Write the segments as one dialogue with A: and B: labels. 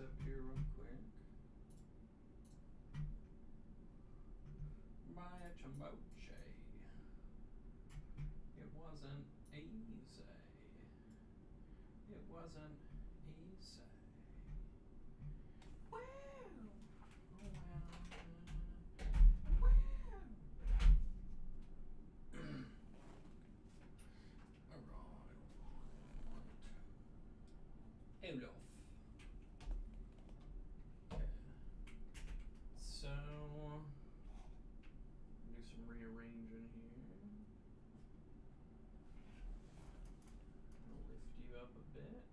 A: up here real quick. Maya Chimboche. It wasn't easy. It wasn't easy. Wow. Oh, wow. Alright. Olaf. Okay. So, do some rearranging here. I'll lift you up a bit.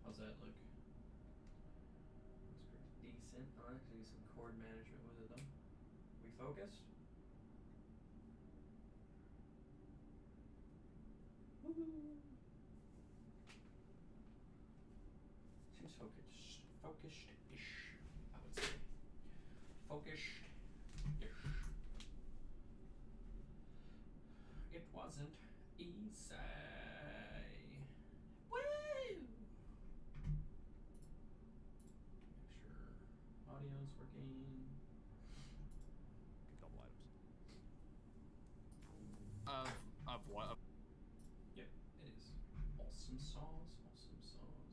A: How's that look? Looks pretty decent. I'll actually do some chord management with it though. We focused? Woo-hoo. Seems focused. Focused-ish, I would say. Focused-ish. It wasn't easy. Woo! Make sure audio's working.
B: A couple items. Of what?
A: Yep, it is. Awesome sauce. Awesome sauce.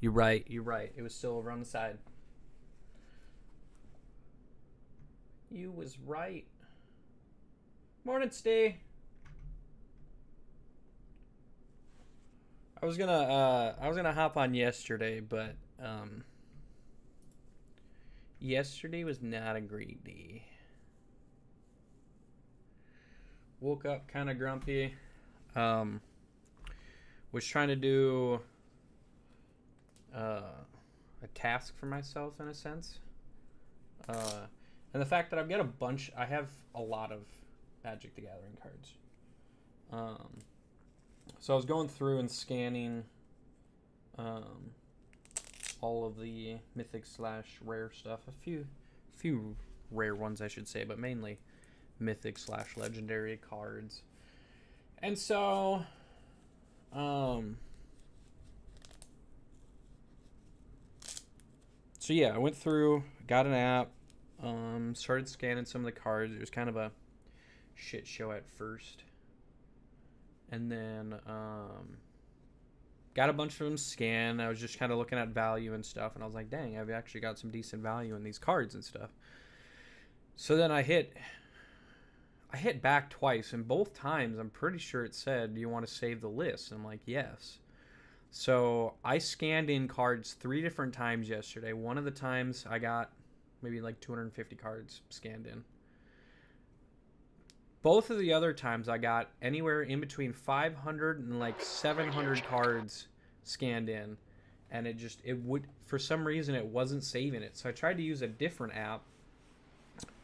A: You're right. You're right. It was still over on the side. You was right. Morning, Stay. I was gonna hop on yesterday, but yesterday was not a great day. Woke up kind of grumpy. Was trying to do a task for myself in a sense. And the fact that I've got I have a lot of Magic the Gathering cards. So I was going through and scanning all of the mythic / rare stuff. A few rare ones, I should say, but mainly mythic / legendary cards. And so yeah, I went through, got an app, started scanning some of the cards. It was kind of a shit show at first. And then got a bunch of them scanned. I was just kind of looking at value and stuff, and I was like, dang, I've actually got some decent value in these cards and stuff. So then I hit back twice, and both times I'm pretty sure it said, do you want to save the list? And I'm like, yes. So I scanned in cards 3 different times yesterday. One of the times I got maybe like 250 cards scanned in. Both of the other times I got anywhere in between 500 and like 700 cards scanned in. And it would, for some reason, it wasn't saving it. So I tried to use a different app.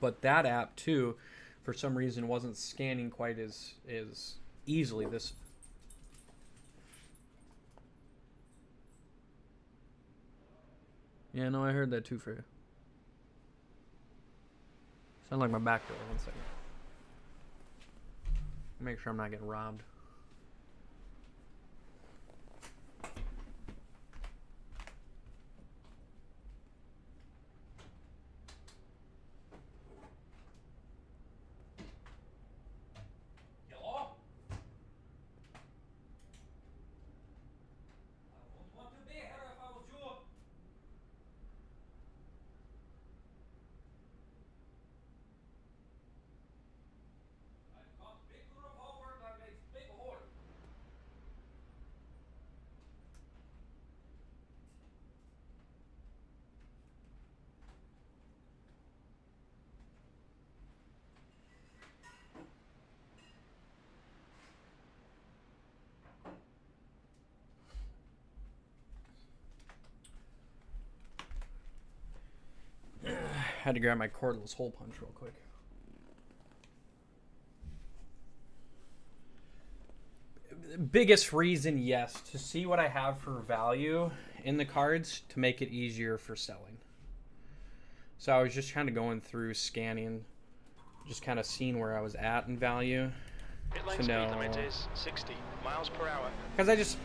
A: But that app, too, for some reason, wasn't scanning quite as easily. Yeah, no, I heard that too for you. Sound like my back door. 1 second. Make sure I'm not getting robbed. Hello? I wouldn't want to be here if I was you. I've got big revolver that makes big hole. Had to grab my cordless hole punch real quick. Biggest reason, yes, to see what I have for value in the cards to make it easier for selling. So I was just kind of going through scanning, just kind of seeing where I was at in value.
C: Pit lane
A: To
C: speed
A: know.
C: limit is 60 miles per hour.
A: Because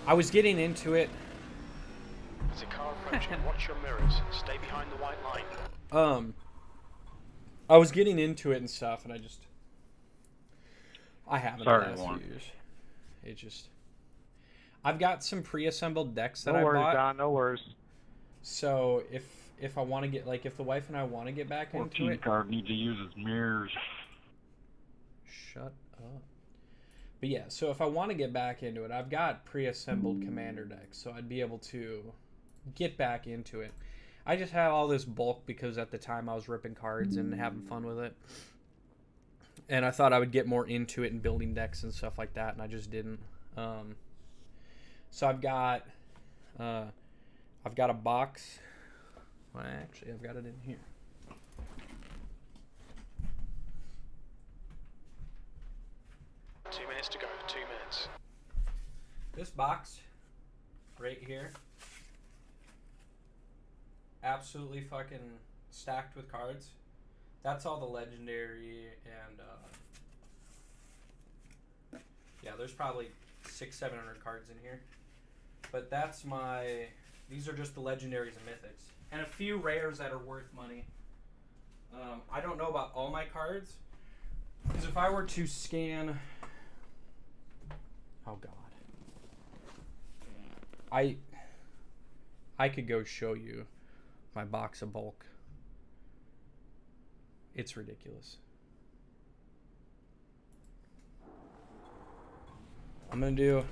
A: I was getting into it.
C: There's a car approaching. Watch your mirrors. Stay behind the white line.
A: I was getting into it and stuff, and I haven't the last few years. It just, I've got some pre-assembled decks that I bought.
D: Don, no worries.
A: So if I want to get, like, if the wife and I want to get back into it,
D: card need to use his mirrors.
A: shut up. But yeah, so if I want to get back into it, I've got pre-assembled commander decks, so I'd be able to get back into it. I just have all this bulk because at the time I was ripping cards and having fun with it. And I thought I would get more into it and building decks and stuff like that, and I just didn't. So I've got a box. Well, actually, I've got it in here.
C: Two minutes to go. 2 minutes.
A: This box right here, absolutely fucking stacked with cards. That's all the legendary and yeah, there's probably 600-700 cards in here. But that's these are just the legendaries and mythics. And a few rares that are worth money. I don't know about all my cards. Because if I were to scan... Oh, God. I could go show you my box of bulk. It's ridiculous. I'm going to do...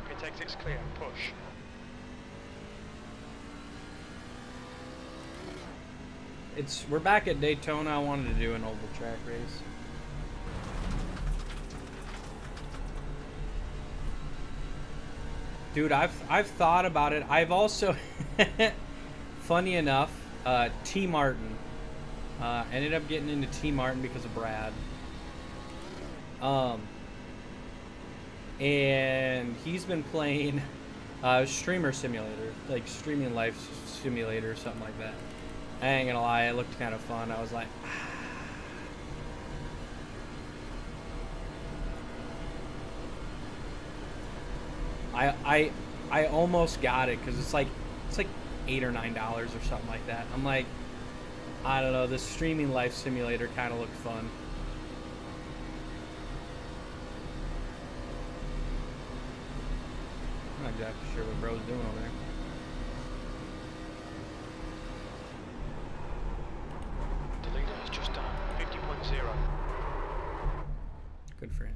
C: Pit exit's clear. Push.
A: We're back at Daytona. I wanted to do an oval track race. Dude, I've thought about it. I've also, funny enough, T. Martin. Ended up getting into T. Martin because of Brad. And he's been playing Streamer Simulator, like Streaming Life Simulator or something like that. I ain't gonna lie, it looked kind of fun. I was like, I almost got it because it's like $8 or $9 or something like that. I'm like, I don't know, this Streaming Life Simulator kind of looked fun. I'm not exactly sure what bro's doing over there.
C: The leader has just done 50.0.
A: Good for him.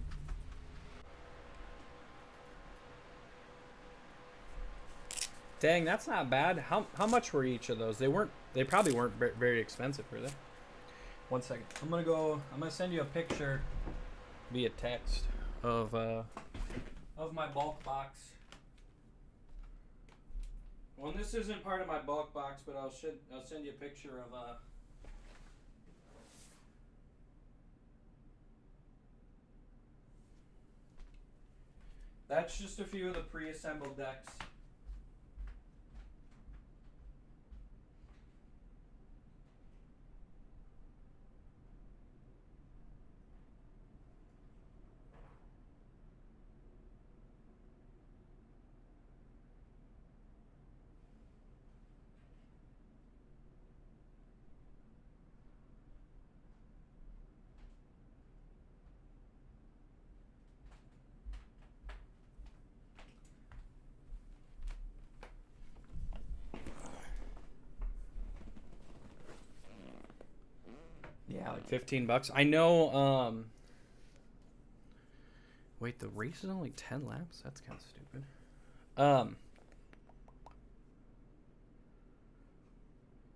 A: Dang, that's not bad. How much were each of those? They probably weren't very expensive, were they? 1 second. I'm gonna send you a picture via text of my bulk box. Well, this isn't part of my bulk box, but I'll send you a picture of that's just a few of the pre-assembled decks. Yeah, like $15. I know, wait, the race is only 10 laps? That's kind of stupid.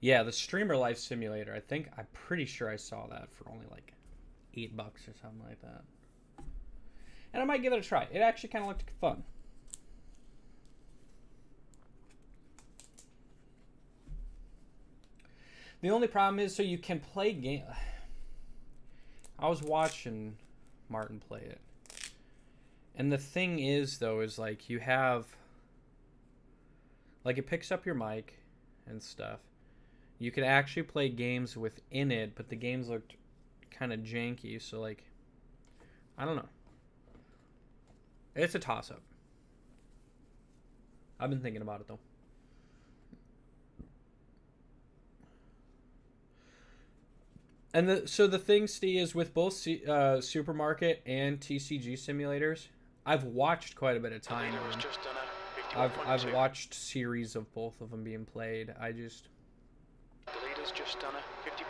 A: Yeah, the Streamer Life Simulator, I'm pretty sure I saw that for only like $8 or something like that. And I might give it a try. It actually kind of looked fun. The only problem is, so you can play game. I was watching Martin play it, And the thing is, though, is like you have, like, it picks up your mic and stuff. You could actually play games within it, but the games looked kind of janky. So, like, I don't know. It's a toss-up. I've been thinking about it, though. And so the thing, Steve, is with both Supermarket and TCG simulators, I've watched quite a bit of time. I've watched series of both of them being played.
C: The leader's just done a 50.9.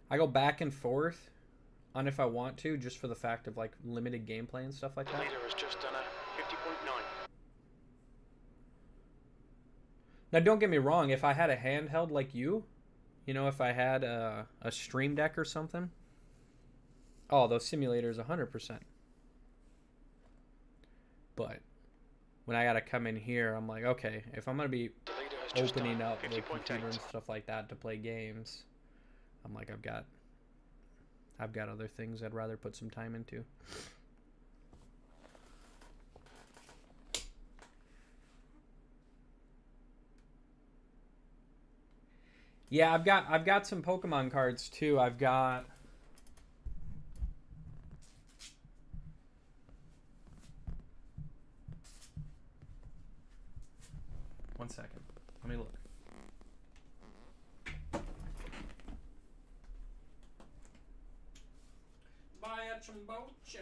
A: I go back and forth on if I want to, just for the fact of like limited gameplay and stuff like that.
C: The leader has just done a 50.9.
A: Now, don't get me wrong. If I had a handheld like you, you know, if I had a Stream Deck or something, oh, those simulators 100%. But when I gotta come in here, I'm like, okay, if I'm gonna be opening up the computer and stuff like that to play games, I'm like, I've got other things I'd rather put some time into. Yeah, I've got some Pokemon cards too. I've got one second. Let me look. Buy a Tromboche.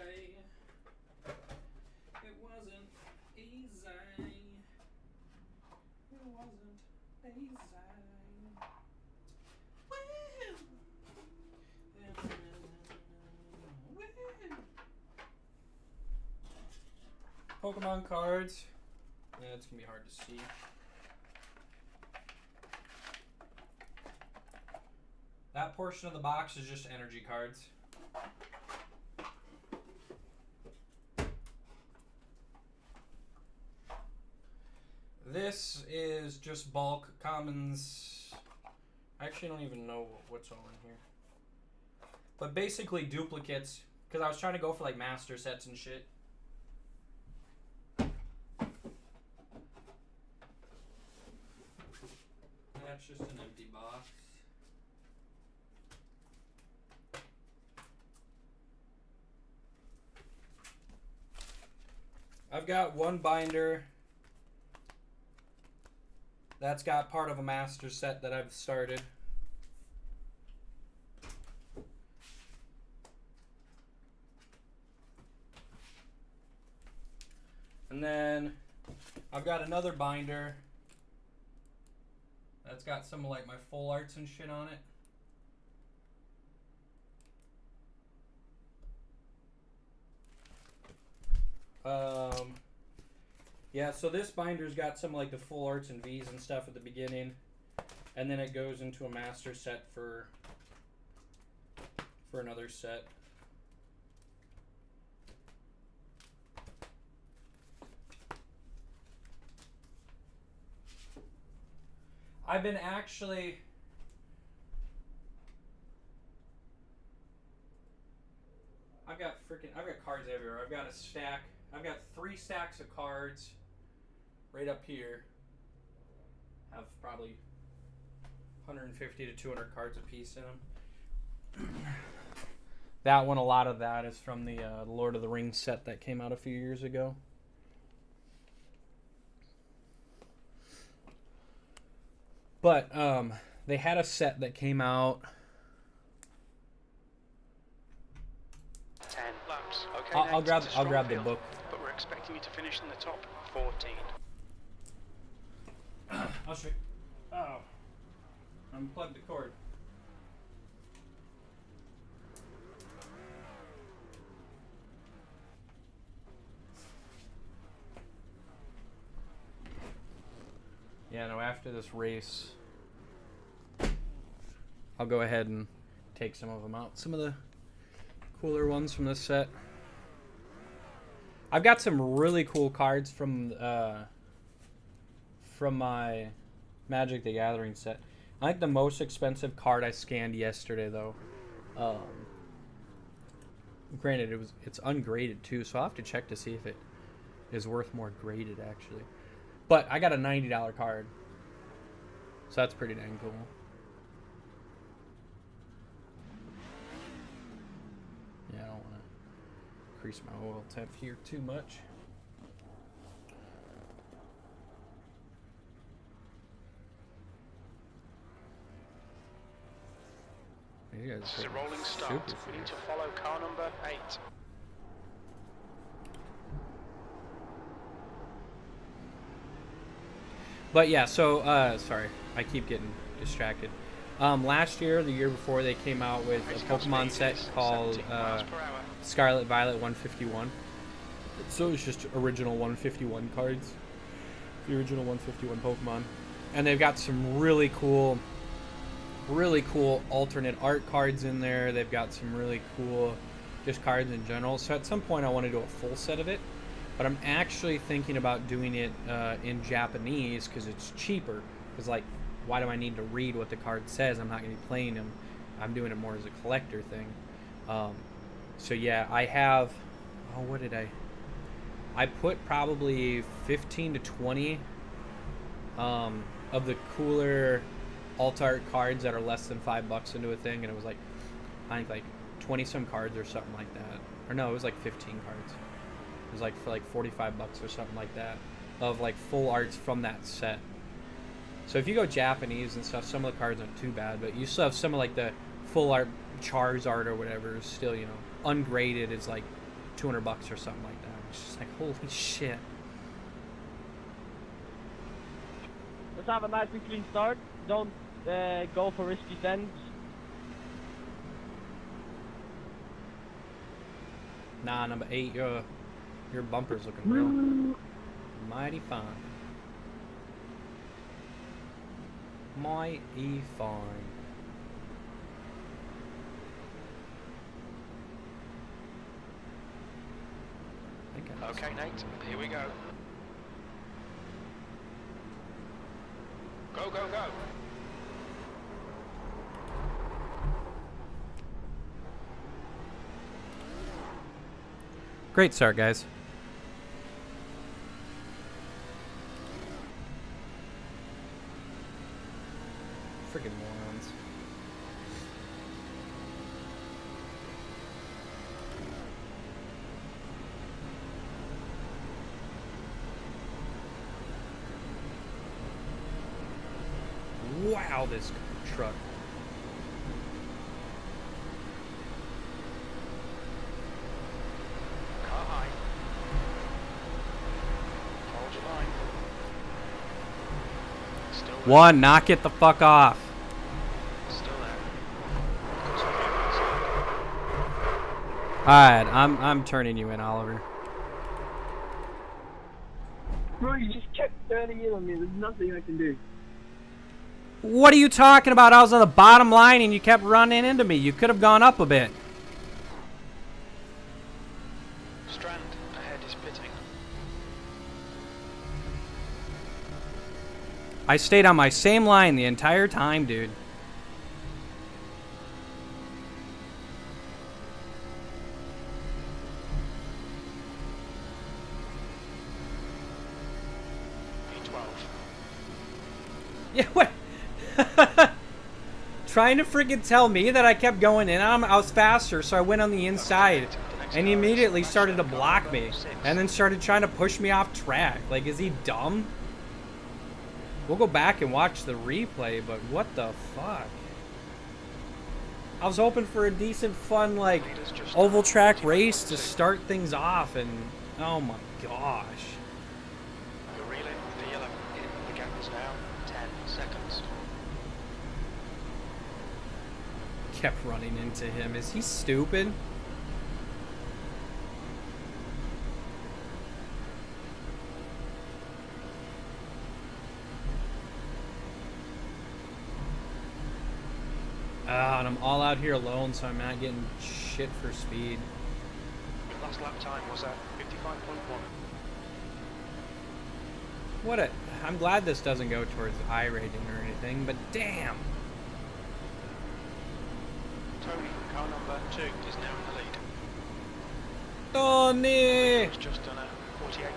A: It wasn't easy. It wasn't easy. Pokemon cards. Yeah, it's gonna be hard to see. That portion of the box is just energy cards. This is just bulk commons. I actually don't even know what's all in here. But basically duplicates, because I was trying to go for like master sets and shit. That's just an empty box. I've got one binder that's got part of a master set that I've started. And then I've got another binder that's got some of like my full arts and shit on it. Yeah, so this binder's got some like the full arts and V's and stuff at the beginning, and then it goes into a master set for another set. I've got cards everywhere. I've got 3 stacks of cards right up here. Have probably 150 to 200 cards a piece in them. That one, a lot of that is from the Lord of the Rings set that came out a few years ago. But they had a set that came out.
C: 10 laps. Okay,
A: I'll grab the
C: field,
A: book.
C: But we're expecting you to finish in the top 14.
A: I'll show you. Oh, unplug the cord. Yeah, no, after this race, I'll go ahead and take some of them out. Some of the cooler ones from this set. I've got some really cool cards from my Magic the Gathering set. I think the most expensive card I scanned yesterday, though, Granted, it's ungraded too, so I'll have to check to see if it is worth more graded actually. But I got a $90 card, so that's pretty dang cool. Yeah, I don't want to increase my oil temp here too much.
C: This is a rolling start. We need to follow car number 8.
A: But yeah, so sorry, I keep getting distracted. Last year, the year before, they came out with a Pokemon set called Scarlet Violet 151. So it's just original 151 cards, the original 151 Pokemon, and they've got some really cool alternate art cards in there. They've got some really cool just cards in general. So at some point I want to do a full set of it, but I'm actually thinking about doing it in Japanese because it's cheaper. Because like, why do I need to read what the card says? I'm not going to be playing them. I'm doing it more as a collector thing. So yeah, I have, oh, what did I put probably 15 to 20 of the cooler alt art cards that are less than $5 into a thing, and it was like, I think like 20 some cards or something like that. Or no, it was like 15 cards. It was like for like $45 or something like that of like full arts from that set. So if you go Japanese and stuff, some of the cards aren't too bad, but you still have some of like the full art Charizard or whatever is still, you know, ungraded is like $200 or something like that. It's just like, holy shit.
D: Let's have a nice and clean start. Don't go for risky sends.
A: Nah, number 8, your bumper's looking real mighty fine. Mighty fine.
C: Okay, Nate, here we go. Go, go, go.
A: Great start, guys. Friggin' morons. Wow, this truck.
C: Car high. Hold your line. Still there.
A: One, knock it the fuck off.
C: Still there. Got some people inside.
A: Alright, I'm turning you in, Oliver.
D: Bro, you just kept turning in on me. There's nothing I can do.
A: What are you talking about? I was on the bottom line and you kept running into me. You could have gone up a bit.
C: Strand ahead is pitting.
A: I stayed on my same line the entire time, dude.
C: P12.
A: Yeah, what? Trying to freaking tell me that I kept going in on him. I was faster, so I went on the inside. And he immediately started to block me. And then started trying to push me off track. Like, is he dumb? We'll go back and watch the replay, but what the fuck? I was hoping for a decent, fun, like, oval track race to start things off, and oh my gosh.
C: You're reeling with the yellow. The gap is now 10 seconds.
A: Kept running into him. Is he stupid? And I'm all out here alone, so I'm not getting shit for speed.
C: Your last lap time was at 55.1.
A: What a... I'm glad this doesn't go towards iRating or anything, but damn!
C: Tony from car number 2 is now in the lead.
A: money.
C: It's just done a 48.8.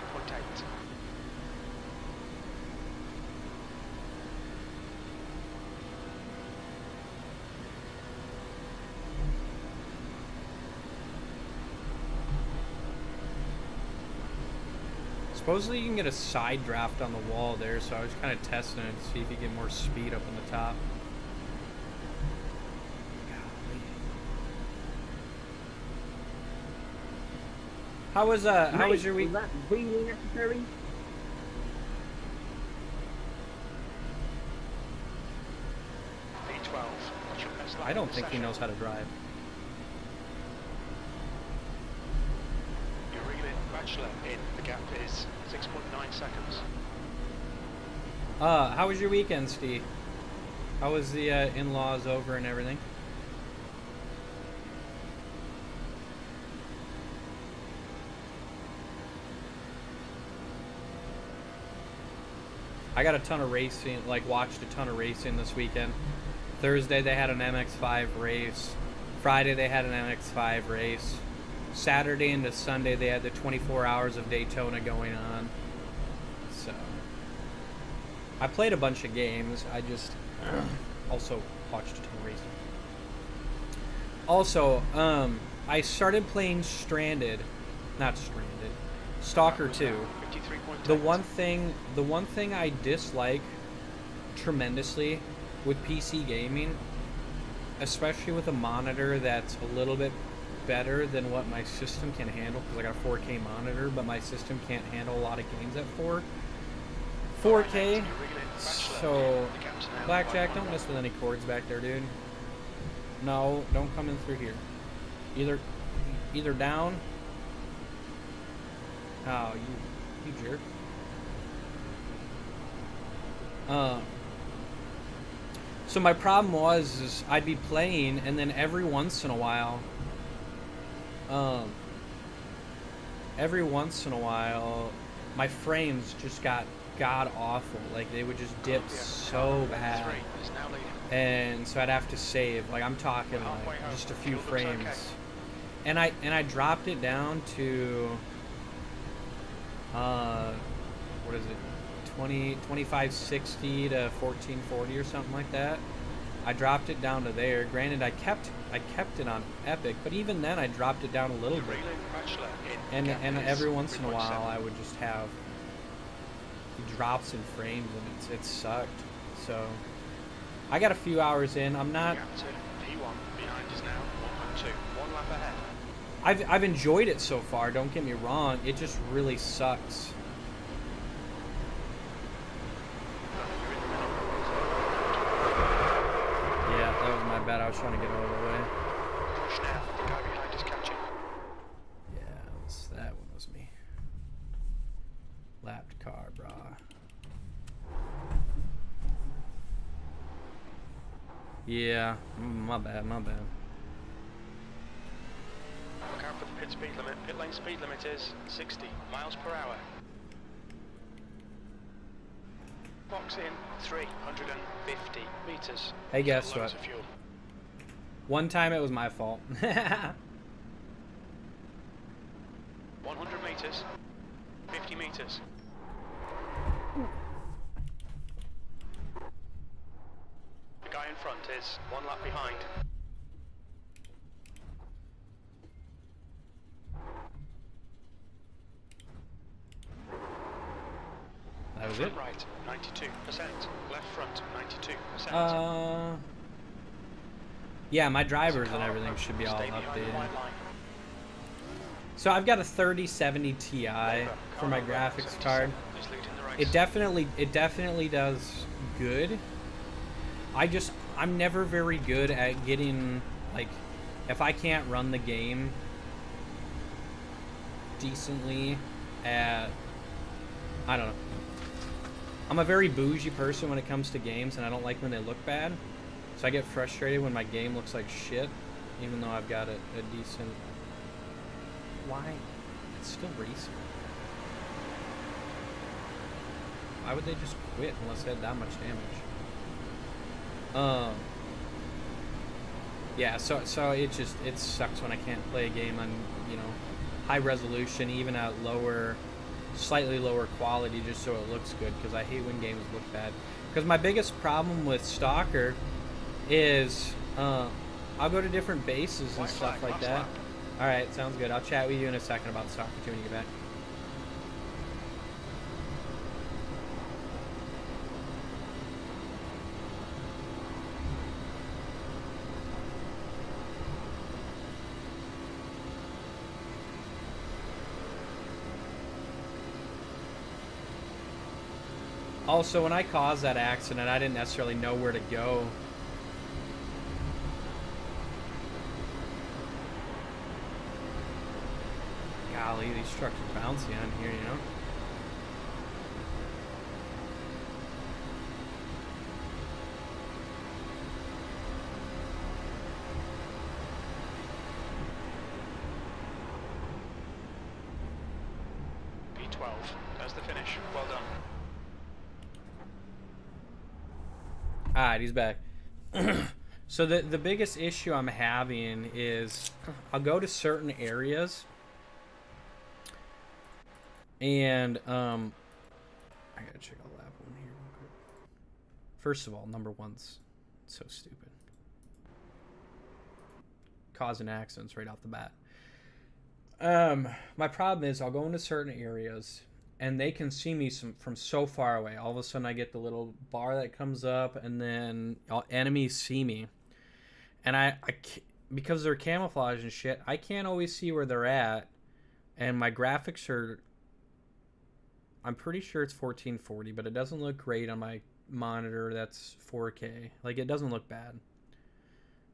A: Supposedly you can get a side draft on the wall there, so I was kind of testing it to see if you get more speed up on the top. Golly. How was your week?
D: Was that really necessary?
C: V12. What's your best lap
A: I don't
C: of the
A: think he
C: session?
A: knows how to drive.
C: You're reeling Bachelor in. The gap is 6.9 seconds.
A: How was your weekend, Steve? How was the in-laws over and everything? I got a ton of racing, like watched a ton of racing this weekend. Thursday they had an MX-5 race. Friday they had an MX-5 race. Saturday into Sunday they had the 24 hours of Daytona going on. So I played a bunch of games. I just also watched a ton of racing. Also, I started playing Stalker 2.
C: 53.8.
A: The one thing I dislike tremendously with PC gaming, especially with a monitor that's a little bit better than what my system can handle, because I got a 4K monitor, but my system can't handle a lot of games at 4K. So, Blackjack, don't mess with any cords back there, dude. No, don't come in through here. Either down. Oh, you jerk. So my problem is I'd be playing, and then every once in a while, my frames just got god awful. Like they would just dip so bad, and so I'd have to save. Like I'm talking like just a few frames, and I dropped it down to what is it, 2560 to 1440 or something like that. I dropped it down to there. Granted, I kept it on Epic, but even then I dropped it down a little bit. And every once in a while I would just have drops in frames, and it sucked. So I got a few hours in. I'm not.
C: P1 behind is now 1.2. 1 lap ahead.
A: I've enjoyed it so far. Don't get me wrong. It just really sucks. Yeah, that was my bad. I was trying to get out of the way.
C: Push now. The guy behind is catching.
A: Yeah, that one was me. Lapped car, brah. Yeah, my bad.
C: Look out for the pit speed limit. Pit lane speed limit is 60 miles per hour. Box in 350 meters.
A: Hey, guess
C: Fill loads
A: what?
C: of fuel.
A: One time it was my fault.
C: 100 meters. 50 meters. The guy in front is 1 lap behind.
A: That was it.
C: Front right, 92%. Left front, 92%.
A: Yeah, my drivers and
C: Car
A: everything
C: approach,
A: should be all
C: stay behind the
A: updated.
C: white line.
A: So I've got a 3070 Ti for my graphics card.
C: Is leading the race.
A: It definitely does good. I'm never very good at getting, like, if I can't run the game decently at, I don't know. I'm a very bougie person when it comes to games, and I don't like when they look bad. So I get frustrated when my game looks like shit, even though I've got a decent... Why? It's still racing. Why would they just quit unless they had that much damage? Yeah, so it sucks when I can't play a game on, high resolution, even at lower, slightly lower quality, just so it looks good, because I hate when games look bad. Because my biggest problem with Stalker is I'll go to different bases and stuff like that. Alright, sounds good. I'll chat with you in a second about Stalker 2 when you get back. Also, when I caused that accident, I didn't necessarily know where to go. Golly, these trucks are bouncy on here, you know?
C: P12, that's the finish. Well done.
A: Alright, he's back. So the biggest issue I'm having is I'll go to certain areas and I gotta check a lap one here real quick. First of all, number one's so stupid. Causing accidents right off the bat. My problem is I'll go into certain areas and they can see me from so far away. All of a sudden I get the little bar that comes up and then enemies see me. And because they're camouflage and shit, I can't always see where they're at. And my graphics are, I'm pretty sure it's 1440, but it doesn't look great on my monitor that's 4K. Like, it doesn't look bad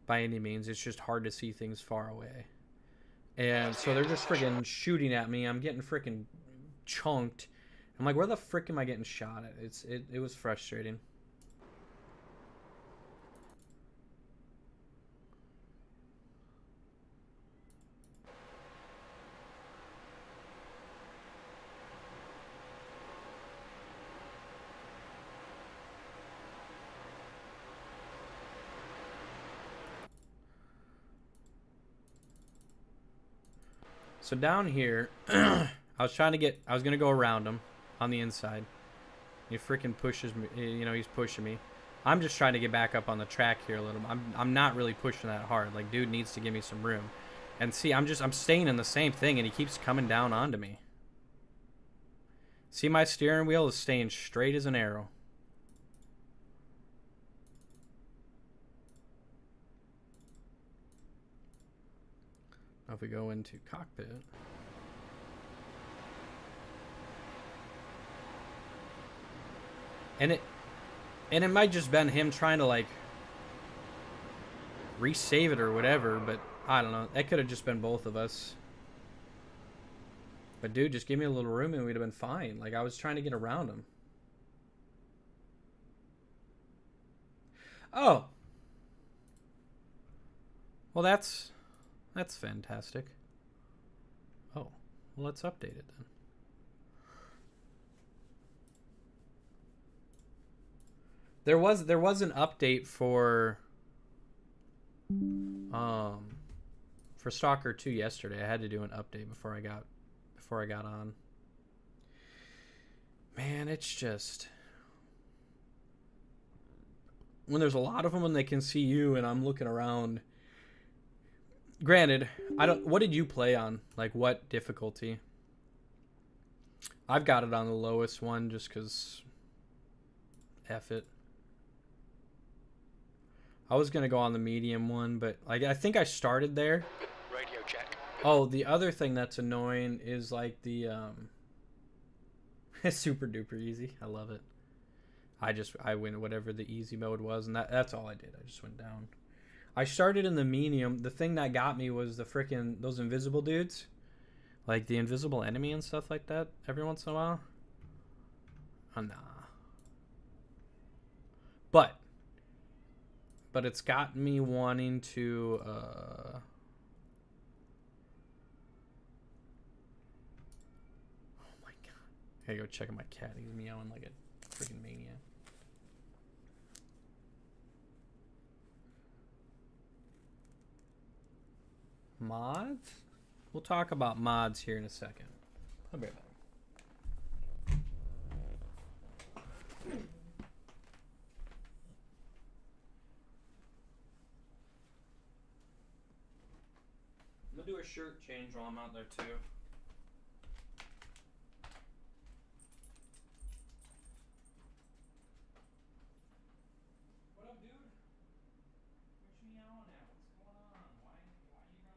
A: by any means. It's just hard to see things far away. And so they're just freaking shooting at me. I'm getting freaking chunked. I'm like, where the frick am I getting shot at? It was frustrating. So down here, I was gonna go around him on the inside. He freaking pushes me, you know, he's pushing me. I'm just trying to get back up on the track here a little. I'm not really pushing that hard. Like, dude needs to give me some room. And see, I'm staying in the same thing and he keeps coming down onto me. See, my steering wheel is staying straight as an arrow. Now if we go into cockpit. And it might just been him trying to like resave it or whatever, but I don't know. That could have just been both of us. But dude, just give me a little room and we'd have been fine. Like, I was trying to get around him. Oh. Well, that's fantastic. Oh, well, let's update it then. There was an update for Stalker 2 yesterday. I had to do an update before I got on. Man, it's just when there's a lot of them and they can see you and I'm looking around. Granted, what did you play on? Like, what difficulty? I've got it on the lowest one just because F it. I was going to go on the medium one, but like, I think I started there.
C: Radio check.
A: Oh, the other thing that's annoying is like the it's super duper easy. I love it. I went whatever the easy mode was, and that's all I did. I just went down. I started in the medium. The thing that got me was the frickin' those invisible dudes. Like the invisible enemy and stuff like that every once in a while. Oh, nah. But it's got me wanting to oh my god. I gotta go check on my cat. He's meowing like a freaking maniac. Mods? We'll talk about mods here in a second. I'll be right back. I'm gonna do a shirt change while I'm out there too. What up, dude? What's me on now? What's going on? Why are you grumpy?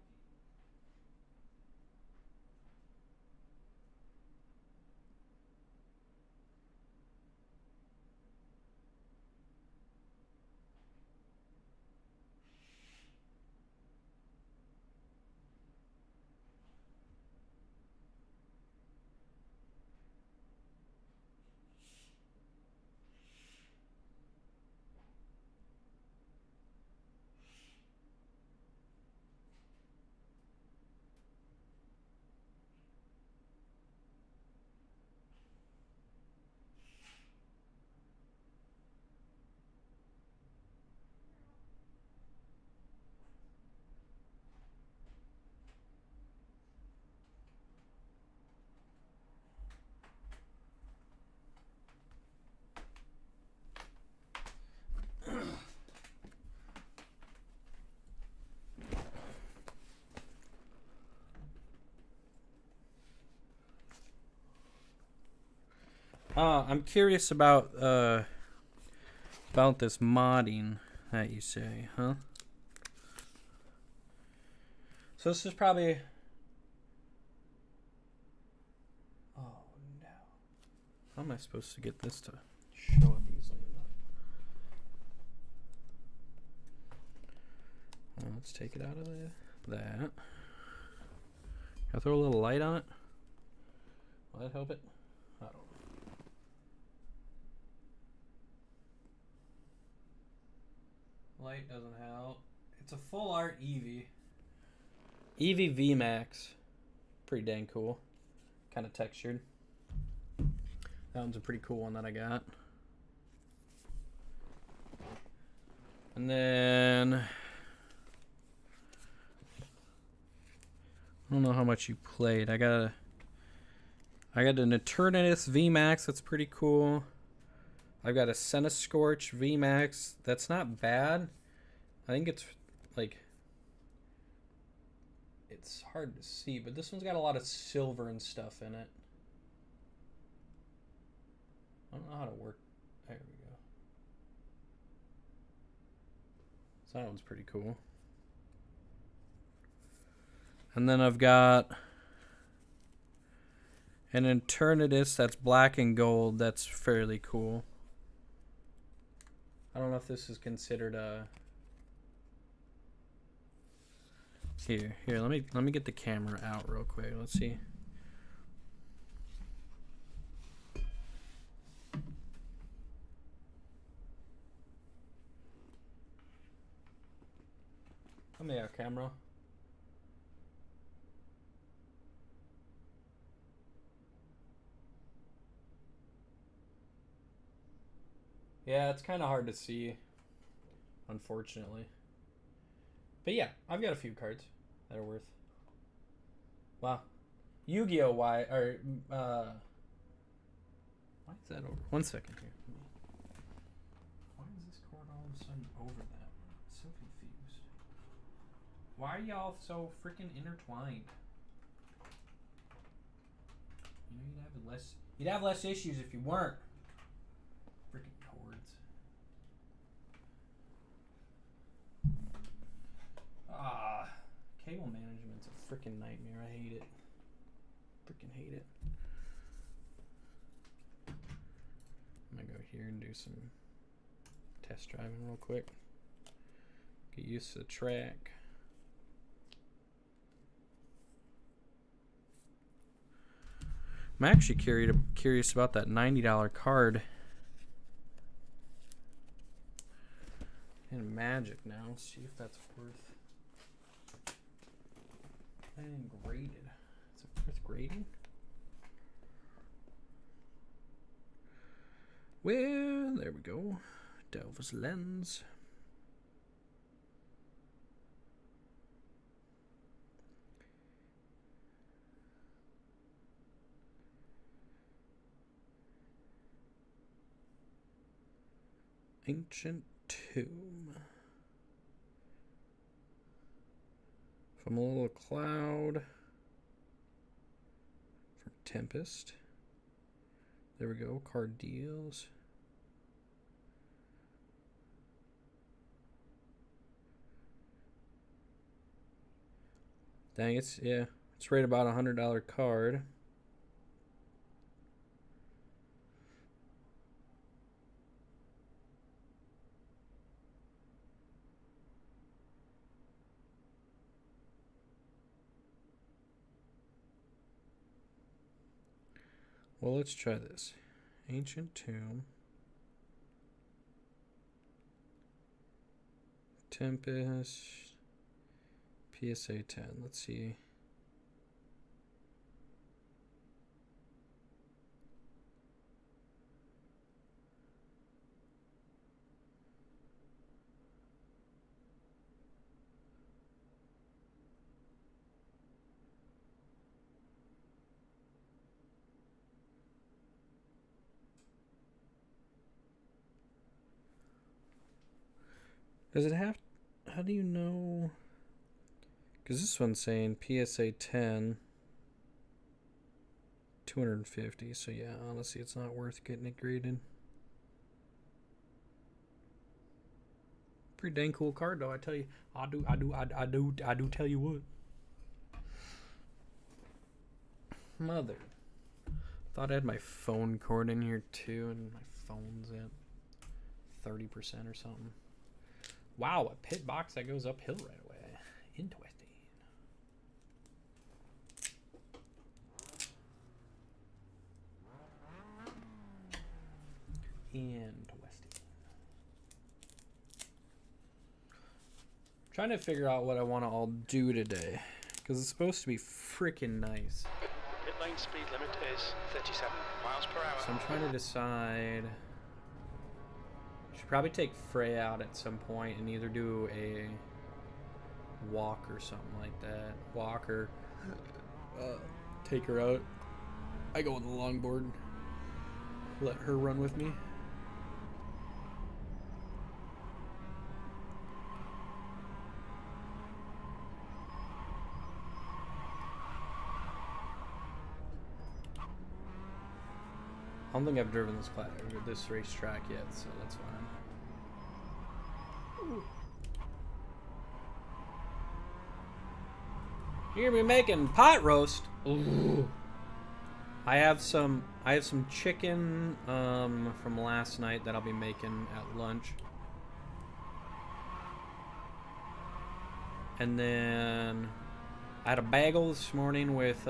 A: I'm curious about this modding that you say, huh? So this is probably. Oh no! How am I supposed to get this to show up easily enough? Well, let's take it out of that. Can I throw a little light on it? Will that help it? I don't know. Light doesn't help. It's a full art Eevee. Eevee VMAX. Pretty dang cool. Kind of textured. That one's a pretty cool one that I got. And then I don't know how much you played. I got an Eternatus VMAX that's pretty cool. I've got a Centiskorch VMAX. That's not bad. I think it's like, it's hard to see, but this one's got a lot of silver and stuff in it. I don't know how to work. There we go. So that one's pretty cool. And then I've got an Eternatus that's black and gold. That's fairly cool. I don't know if this is considered a. Here. Let me get the camera out real quick. Let's see. Come here, camera. Yeah, it's kind of hard to see, unfortunately. But yeah, I've got a few cards that are worth. Wow. Yu-Gi-Oh! Why is that over? 1 second here. Why is this card all of a sudden over that? I'm so confused. Why are y'all so freaking intertwined? You know, you'd have less issues if you weren't. Freaking cords. Cable management's a freaking nightmare. I hate it. Freaking hate it. I'm gonna go here and do some test driving real quick. Get used to the track. I'm actually curious about that $90 card in Magic now. Let's see if that's worth. And graded. Is it worth grading? Well, there we go. Delva's Lens. Ancient Tomb. From a Little Cloud. From Tempest. There we go. Card deals. Dang, it's right about $100 card. Well, let's try this. Ancient Tomb. Tempest. PSA 10. Let's see. Does it have... How do you know... Because this one's saying PSA 10, 250. So yeah, honestly, it's not worth getting it graded. Pretty dang cool card, though. I tell you, I do tell you what. Mother, thought I had my phone cord in here too, and my phone's at 30% or something. Wow, a pit box that goes uphill right away. Interesting. Trying to figure out what I want to all do today, because it's supposed to be freaking nice.
C: Pit lane speed limit is 37 miles per hour.
A: So I'm trying to decide. Should probably take Frey out at some point and either do a walk or something like that. Walk or take her out. I go on the longboard. Let her run with me. I don't think I've driven this racetrack yet, so that's fine. You're gonna be making pot roast. Ooh. I have some chicken from last night that I'll be making at lunch. And then I had a bagel this morning with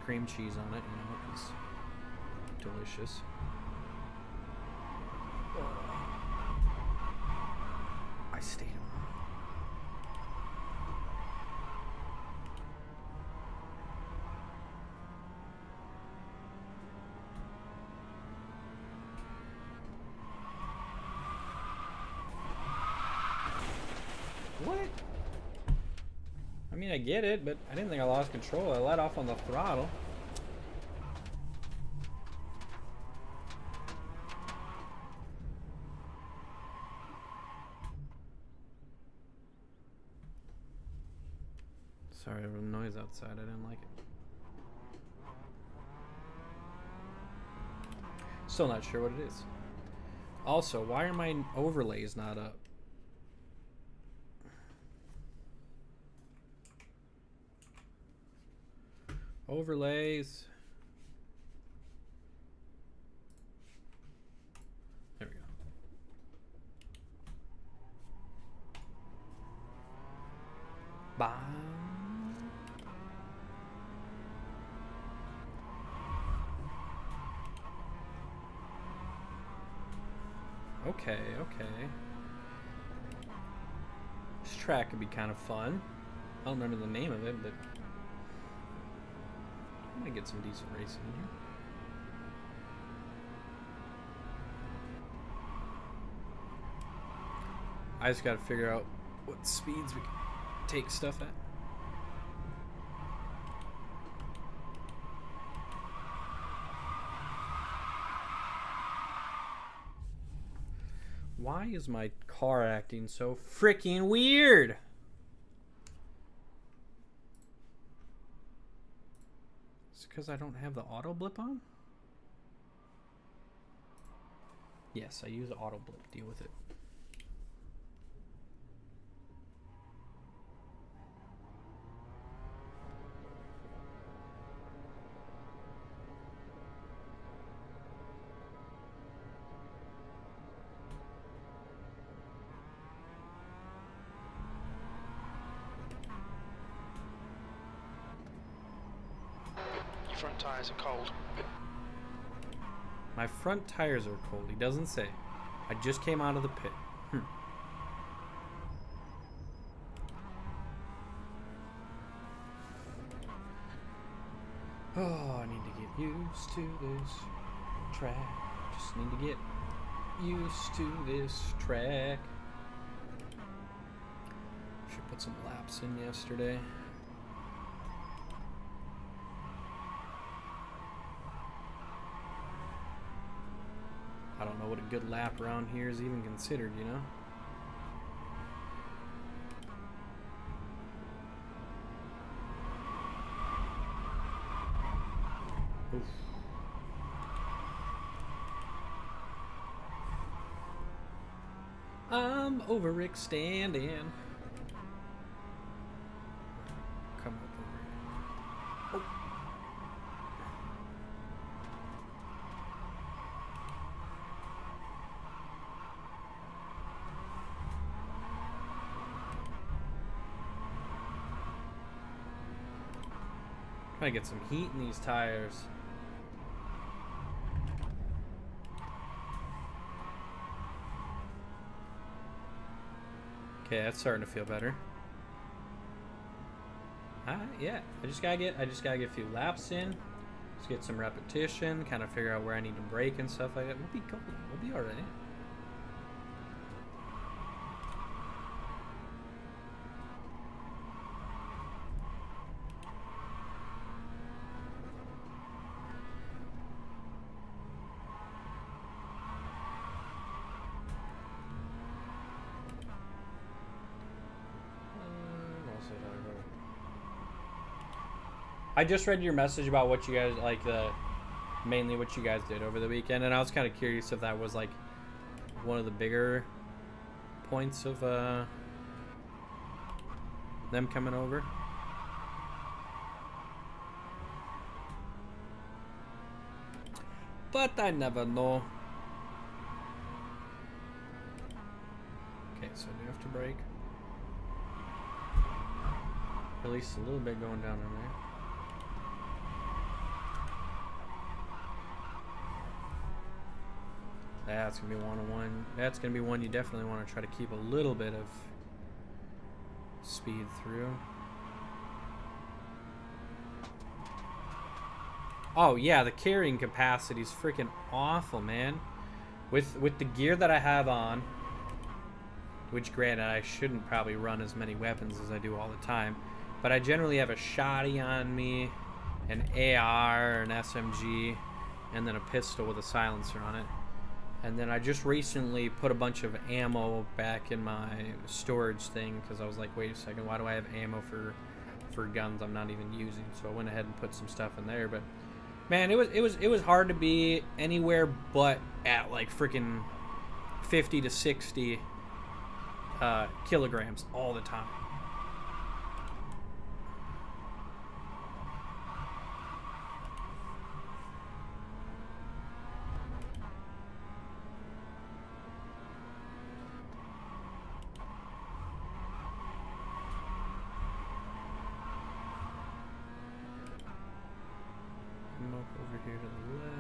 A: cream cheese on it, you know, it was delicious. I stayed on. What? I mean, I get it, but I didn't think I lost control. I let off on the throttle. Sorry, there was noise outside. I didn't like it. Still not sure what it is. Also, why are my overlays not up? Overlays. There we go. Bye. Okay, okay. This track could be kind of fun. I don't remember the name of it, but I'm gonna get some decent racing in here. I just gotta figure out what speeds we can take stuff at. Why is my car acting so freaking weird? It's because I don't have the auto blip on? Yes, I use auto blip. Deal with it.
C: Your front tyres are cold.
A: My front tires are cold. He doesn't say. I just came out of the pit. Oh, I need to get used to this track. Just need to get used to this track. Should put some laps in yesterday. I don't know what a good lap around here is even considered, you know? Oof. I'm overextending. Come up over here. Oh. Trying to get some heat in these tires. Okay, that's starting to feel better. Yeah, I just gotta get a few laps in. Just get some repetition, kind of figure out where I need to brake and stuff like that. We'll be cool. We'll be alright. I just read your message about what you guys like, mainly what you guys did over the weekend, and I was kind of curious if that was like one of the bigger points of them coming over. But I never know. Okay, so do you have to brake? At least a little bit going down in there. That's gonna be one. That's gonna be one you definitely want to try to keep a little bit of speed through. Oh yeah, the carrying capacity is freaking awful, man. With the gear that I have on, which granted I shouldn't probably run as many weapons as I do all the time, but I generally have a shotty on me, an AR, an SMG, and then a pistol with a silencer on it. And then I just recently put a bunch of ammo back in my storage thing because I was like, wait a second, why do I have ammo for guns I'm not even using? So I went ahead and put some stuff in there. But man, it was hard to be anywhere but at like freaking 50 to 60 kilograms all the time. Over here to the left.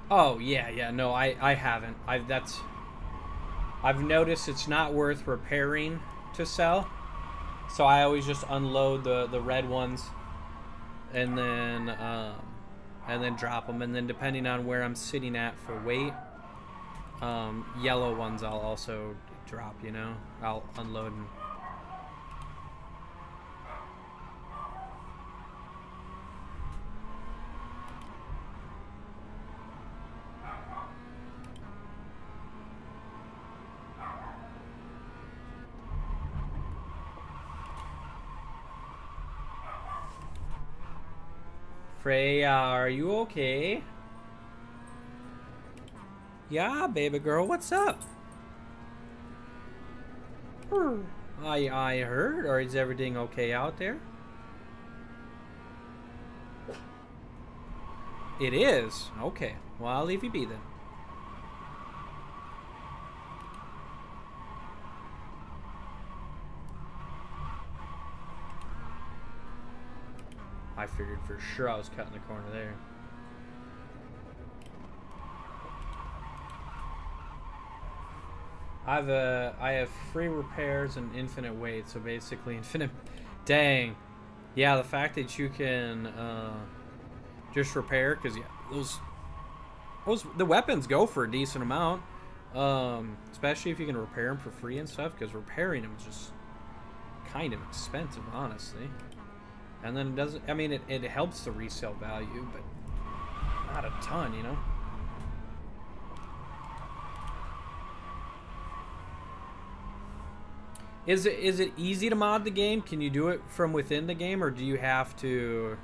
A: Oh yeah, no, I haven't. I've noticed it's not worth repairing to sell. So I always just unload the red ones and then drop them, and then depending on where I'm sitting at for weight, yellow ones I'll also drop, you know? I'll unload and... Freya, are you okay? Yeah, baby girl, what's up? I heard, or is everything okay out there? It is? Okay, well, I'll leave you be then. I figured for sure I was cutting the corner there. I have free repairs and infinite weight, so basically infinite. Dang, yeah. The fact that you can just repair, because yeah, those the weapons go for a decent amount, especially if you can repair them for free and stuff. Because repairing them is just kind of expensive, honestly. And then it doesn't. I mean, it helps the resale value, but not a ton, you know. Is it easy to mod the game? Can you do it from within the game, or do you have to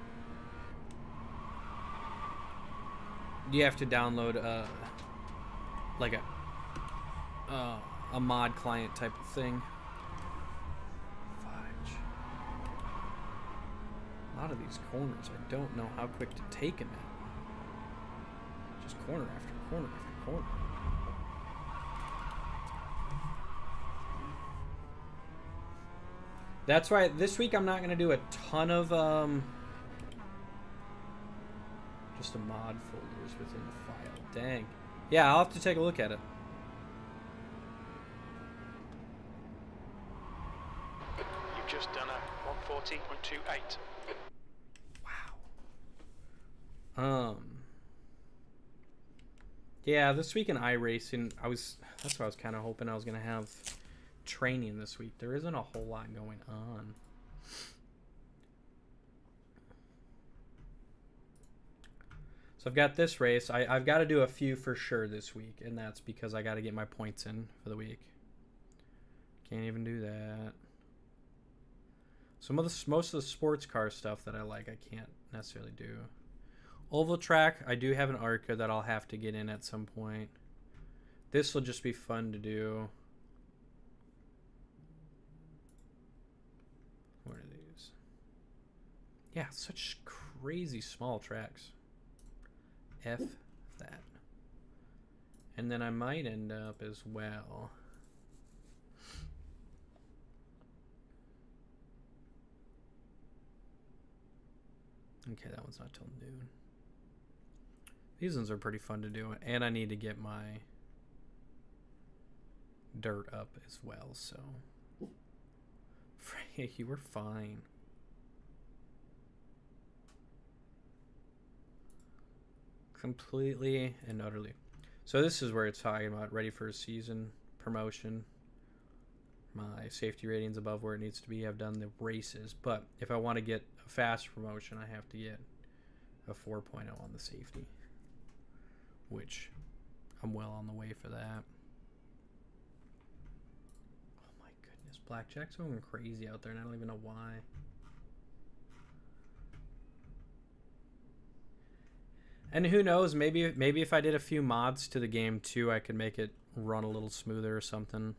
A: download like a mod client type of thing? Fudge. A lot of these corners, I don't know how quick to take them at. Just corner after corner after corner. That's why this week I'm not going to do a ton of just a mod folders within the file. Dang. Yeah, I'll have to take a look at it.
C: You've just done a 140.28.
A: Wow. Yeah, this week in iRacing, that's what I was kind of hoping I was going to have training this week. There isn't a whole lot going on. So I've got this race. I've got to do a few for sure this week, and that's because I got to get my points in for the week. Can't even do that. Most of the sports car stuff that I like, I can't necessarily do. Oval track, I do have an ARCA that I'll have to get in at some point. This will just be fun to do. What are these? Yeah, such crazy small tracks. F that. And then I might end up as well. Okay, that one's not till noon. These ones are pretty fun to do, and I need to get my dirt up as well, so... Freya, you were fine. Completely and utterly. So this is where it's talking about ready for a season, promotion. My safety rating's above where it needs to be. I've done the races, but if I want to get a fast promotion, I have to get a 4.0 on the safety, which I'm well on the way for that. Oh my goodness, Blackjack's going crazy out there, and I don't even know why. And who knows, maybe if I did a few mods to the game too, I could make it run a little smoother or something.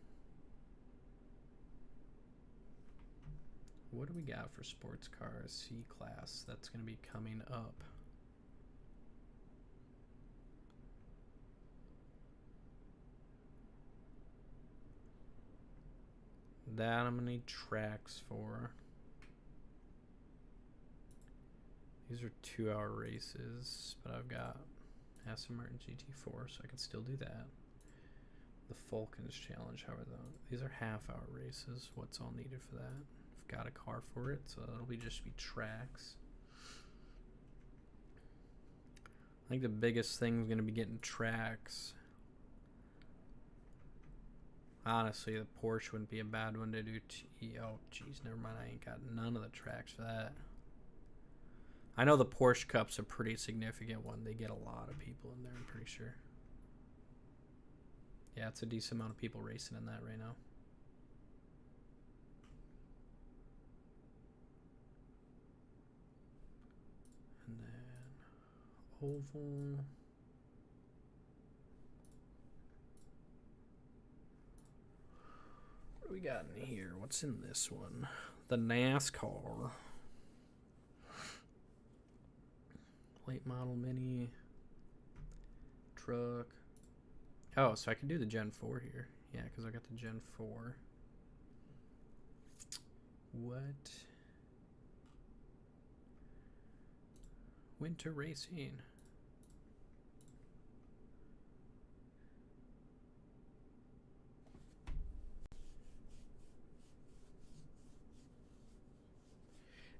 A: What do we got for sports cars? C-Class, that's going to be coming up. That I'm going to need tracks for. These are 2-hour races, but I've got Aston Martin GT4, so I can still do that. The Falcons Challenge, however, these are half-hour races. What's all needed for that? I've got a car for it, so it'll just be tracks. I think the biggest thing is going to be getting tracks. Honestly, the Porsche wouldn't be a bad one to do. Oh, jeez, never mind. I ain't got none of the tracks for that. I know the Porsche Cup's a pretty significant one. They get a lot of people in there, I'm pretty sure. Yeah, it's a decent amount of people racing in that right now. And then oval. What do we got in here? What's in this one? The NASCAR. Late model mini. Truck. Oh, so I can do the Gen 4 here. Yeah, because I got the Gen 4. What? Winter racing.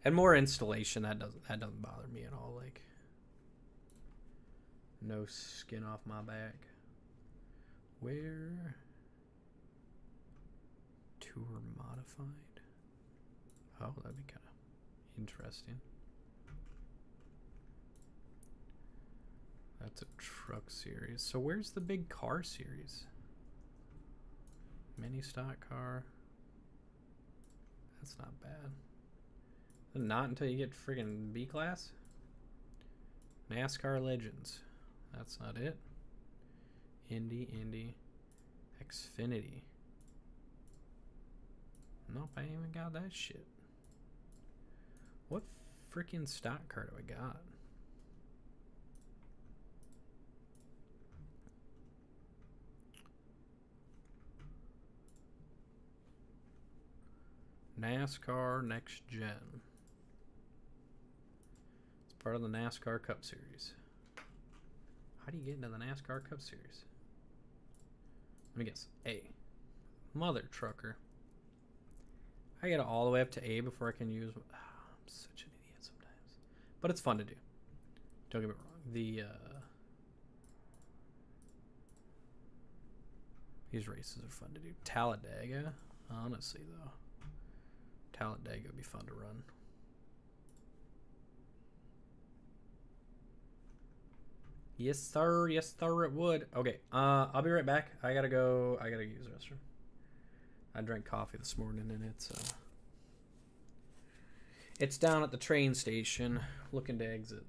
A: And more installation, that doesn't bother me at all. Like, no skin off my back. Where? Tour modified. Oh, that'd be kind of interesting. That's a truck series. So where's the big car series? Mini stock car. That's not bad. Not until you get friggin' B class. NASCAR Legends. That's not it. Indy, Xfinity. Nope, I ain't even got that shit. What freaking stock car do I got? NASCAR Next Gen. It's part of the NASCAR Cup Series. How do you get into the NASCAR Cup Series? Let me guess. A. Mother trucker. I get it all the way up to A before I can use. Oh, I'm such an idiot sometimes, but it's fun to do. Don't get me wrong. These races are fun to do. Talladega, honestly though, Talladega would be fun to run. Yes sir, it would. Okay, I'll be right back. I gotta use the restroom. I drank coffee this morning and it's down at the train station looking to exit.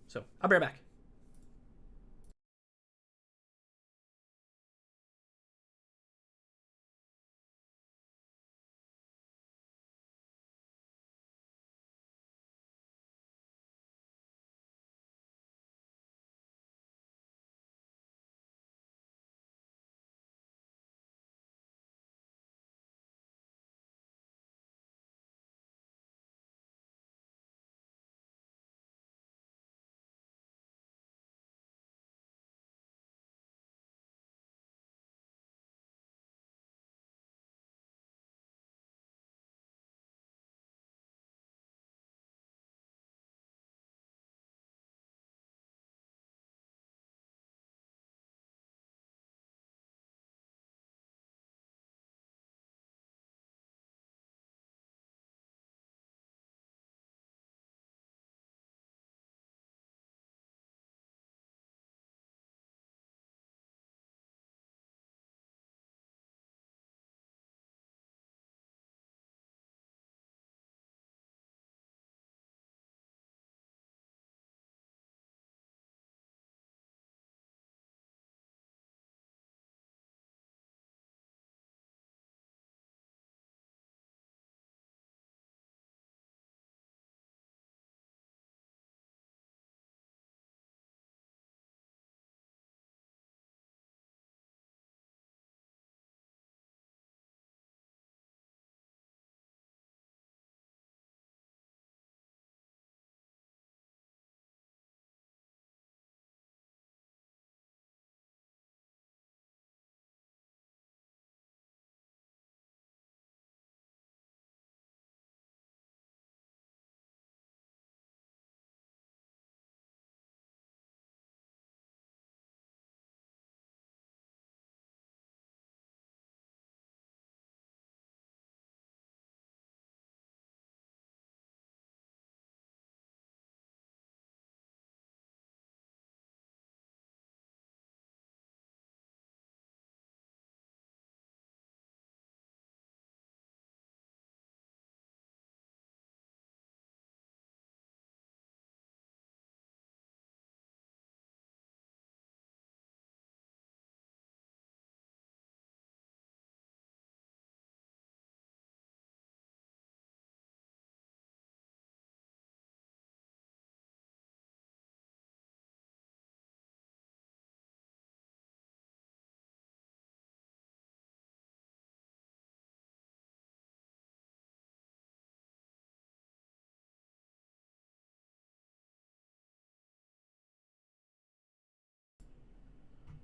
A: So I'll be right back.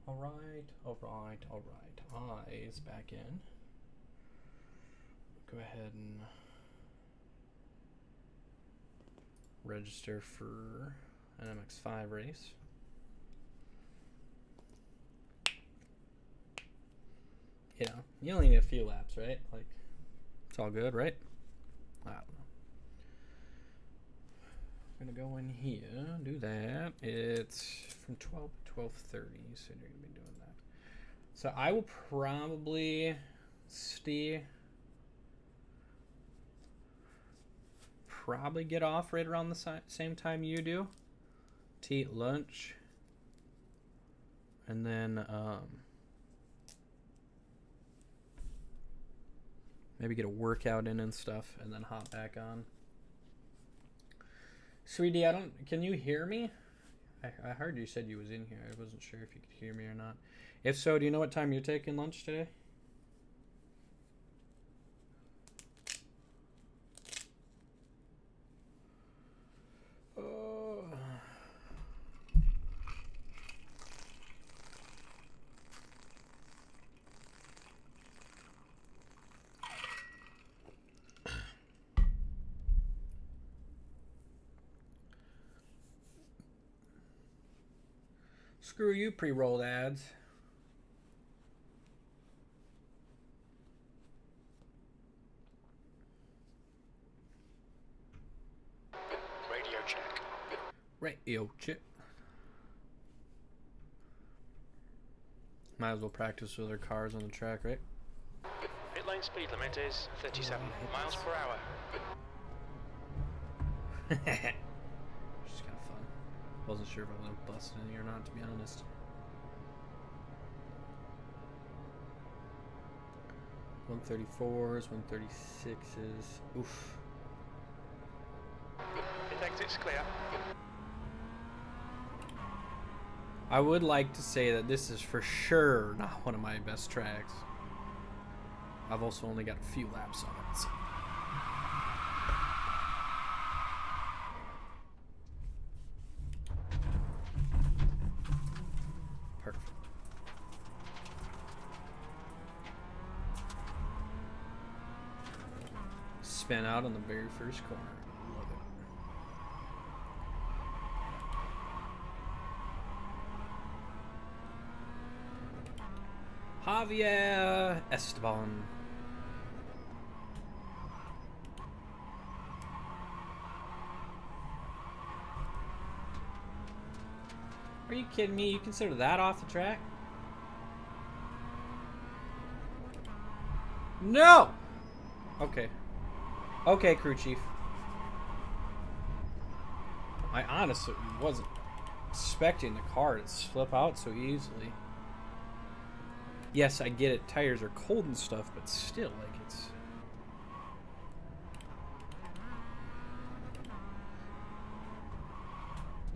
A: Alright. Eyes back in. Go ahead and register for an MX-5 race. Yeah, you only need a few laps, right? Like, it's all good, right? I don't know. I'm gonna go in here, do that. It's from 12 to 12:30, so you're gonna be doing that. So I will probably get off right around the same time you do to eat lunch, and then maybe get a workout in and stuff, and then hop back on. Sweetie, can you hear me? I heard you said you was in here. I wasn't sure if you could hear me or not. If so, do you know what time you're taking lunch today? Screw you, pre-rolled ads.
C: Radio check.
A: Radio check. Might as well practice with their cars on the track, right?
C: Pit lane speed limit is 37 miles per hour.
A: Which is kind of fun. Wasn't sure if I want to bust any or not, to be honest. $134s, $136s. Oof.
C: Pit exit's clear.
A: I would like to say that this is for sure not one of my best tracks. I've also only got a few laps on it. So. Perfect. Spin out on the very first corner. Love it. Javier Esteban. Are you kidding me? You consider that off the track? No! Okay. Okay, crew chief. I honestly wasn't expecting the car to slip out so easily. Yes, I get it. Tires are cold and stuff, but still, like, it's...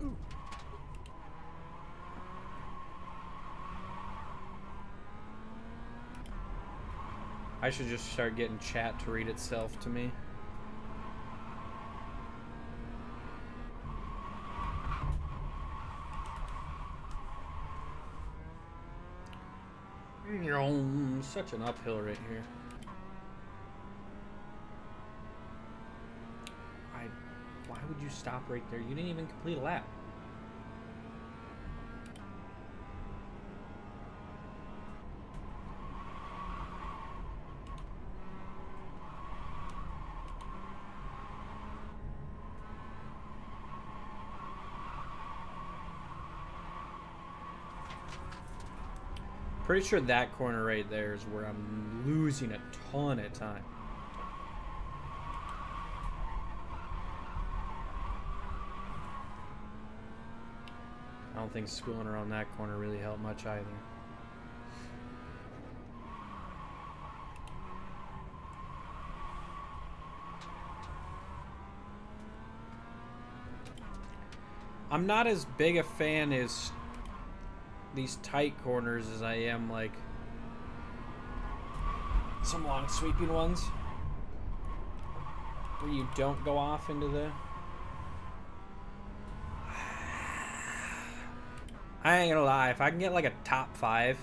A: Ooh. I should just start getting chat to read itself to me. Such an uphill right here. Why would you stop right there? You didn't even complete a lap. Pretty sure that corner right there is where I'm losing a ton of time. I don't think schooling around that corner really helped much either. I'm not as big a fan as these tight corners as I am like some long sweeping ones where you don't go off into the I ain't gonna lie, if I can get like a top 5,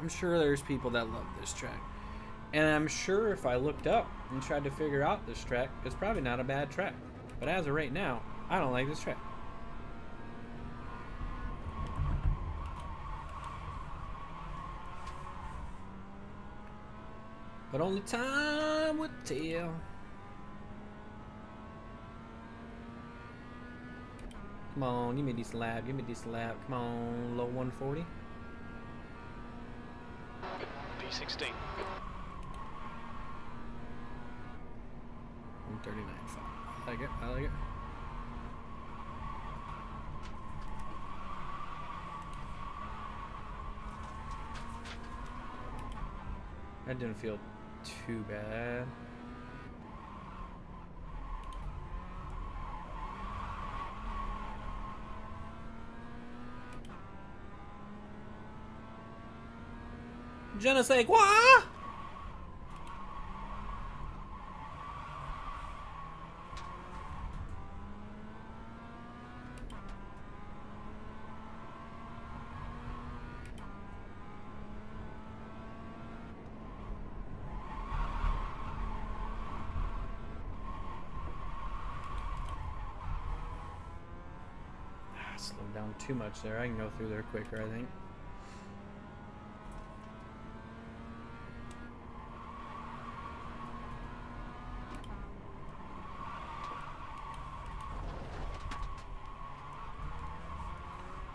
A: I'm sure there's people that love this track. And I'm sure if I looked up and tried to figure out this track, it's probably not a bad track. But as of right now, I don't like this track. But only time would tell. Come on, give me a decent lap, give me a decent lap. Come on, low 140.
C: P16.
A: 139. Fine. I like it, I like it. That didn't feel too bad. Je ne sais quoi? Slowed down too much there. I can go through there quicker, I think.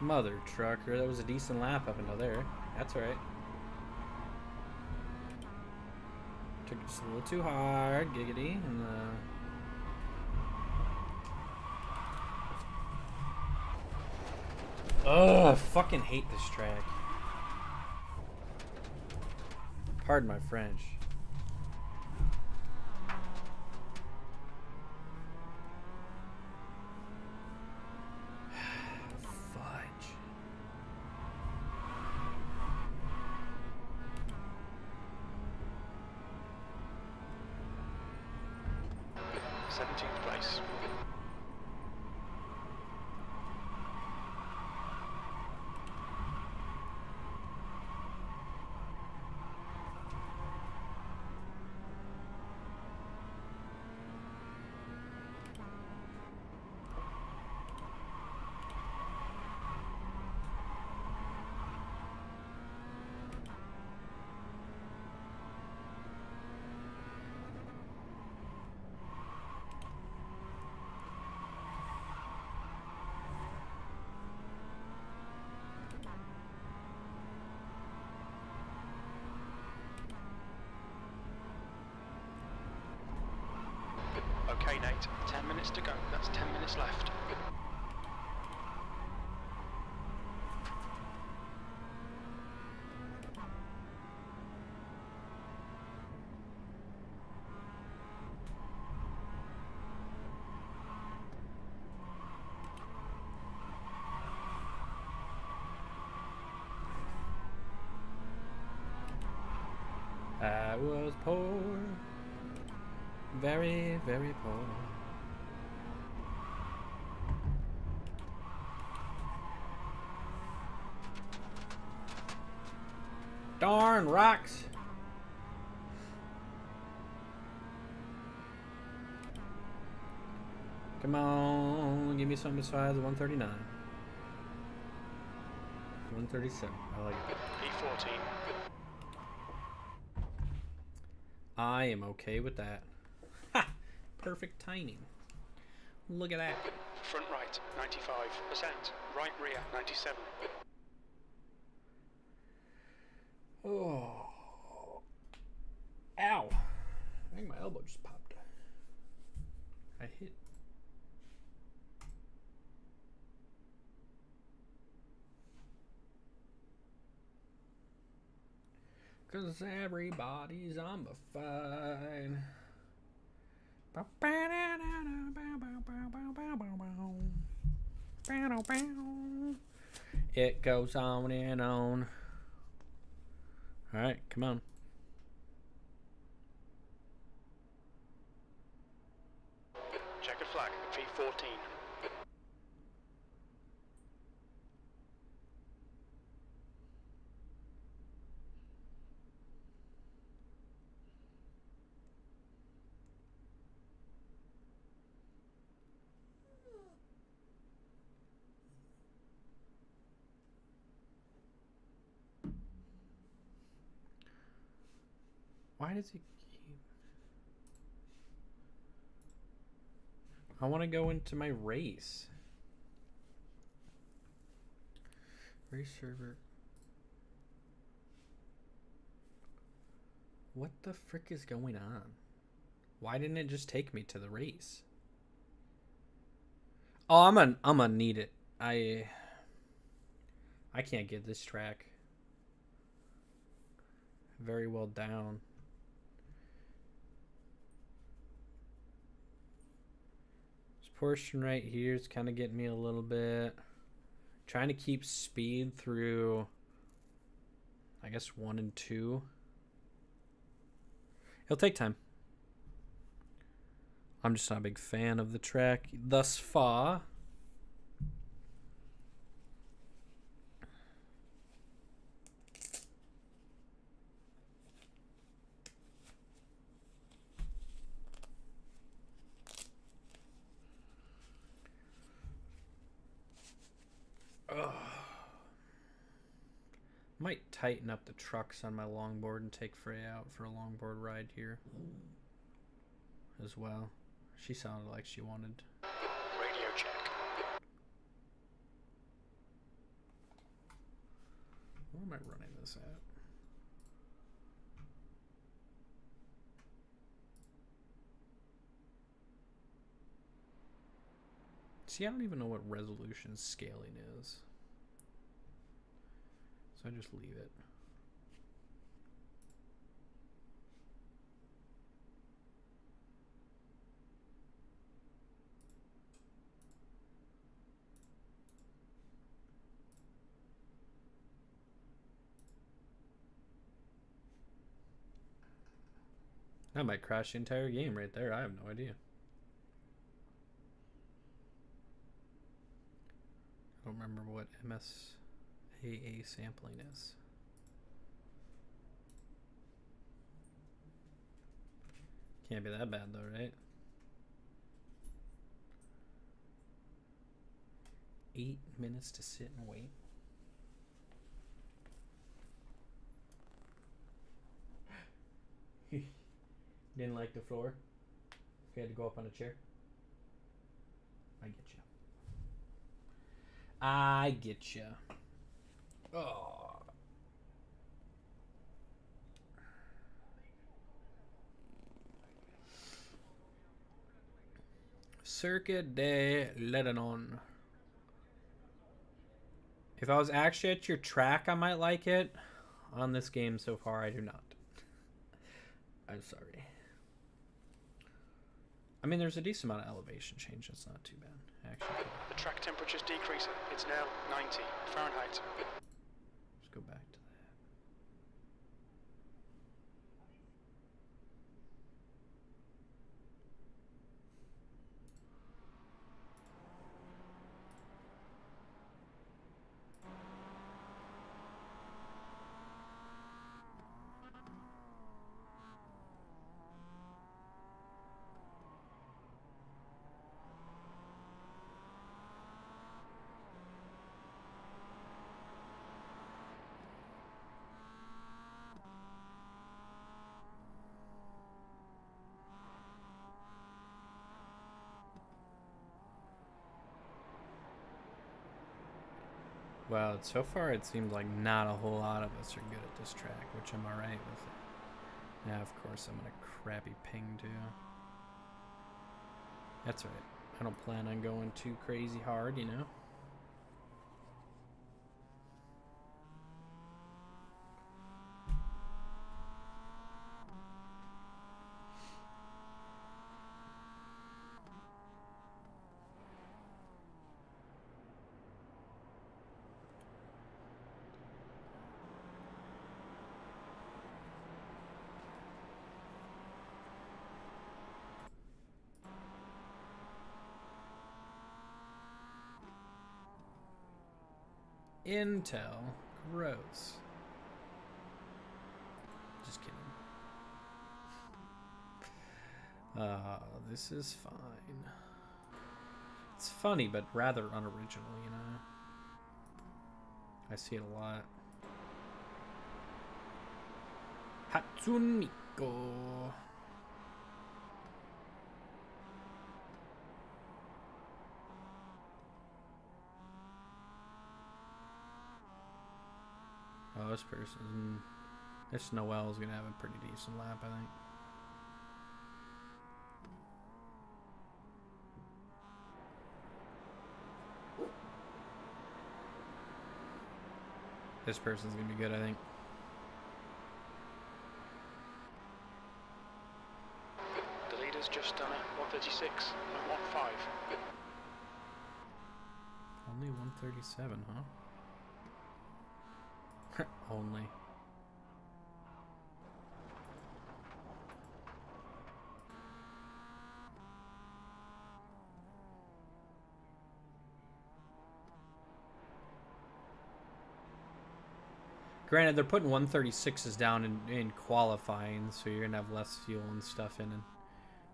A: Mother trucker, that was a decent lap up until there. That's alright. Took it just a little too hard, giggity, and ugh, I fucking hate this track. Pardon my French. Fudge.
C: Seventeenth place. Okay, Nate, 10 minutes to go. That's 10 minutes left.
A: I was poor. Very, very poor. Darn rocks. Come on, give me something besides 139. 137. I like it.
C: P14.
A: I am okay with that. Ha! Perfect timing. Look at that.
C: Front right, 95%. Right rear, 97.
A: Oh. Ow. I think my elbow just popped. I hit. Cause everybody's on the fine. It goes on and on. Alright, come on.
C: V14.
A: Why does he keep... I want to go into my race. Race server. What the frick is going on? Why didn't it just take me to the race? Oh, I'm gonna need it. I can't get this track very well down. This portion right here is kind of getting me a little bit. Trying to keep speed through, I guess, 1 and 2. It'll take time. I'm just not a big fan of the track thus far. Might tighten up the trucks on my longboard and take Freya out for a longboard ride here as well. She sounded like she wanted.
C: Radio check.
A: Where am I running this at? See, I don't even know what resolution scaling is. So I just leave it. That might crash the entire game right there. I have no idea. I don't remember what MSAA sampling is. Can't be that bad though, right? 8 minutes to sit and wait. Didn't like the floor? You had to go up on a chair? I get you. I get you. Oh. Circuit de Lebanon. If I was actually at your track, I might like it. On this game so far, I do not. I'm sorry. I mean, there's a decent amount of elevation change. It's not too bad, actually.
C: The track temperature's decreasing. It's now 90 Fahrenheit.
A: Let's go back to that. Well, so far it seems like not a whole lot of us are good at this track, which I'm alright with. Yeah, of course I'm gonna crappy ping too. That's right. I don't plan on going too crazy hard, you know? Intel. Gross. Just kidding. This is fine. It's funny, but rather unoriginal, you know? I see it a lot. Hatsune Miku. Oh, this person. This Noel's gonna have a pretty decent lap, I think. This person's gonna be good, I think.
C: The leader's just done a 136 and 1.5.
A: Only 137, huh? Only. Granted, they're putting 136s down in qualifying, so you're gonna have less fuel and stuff in. And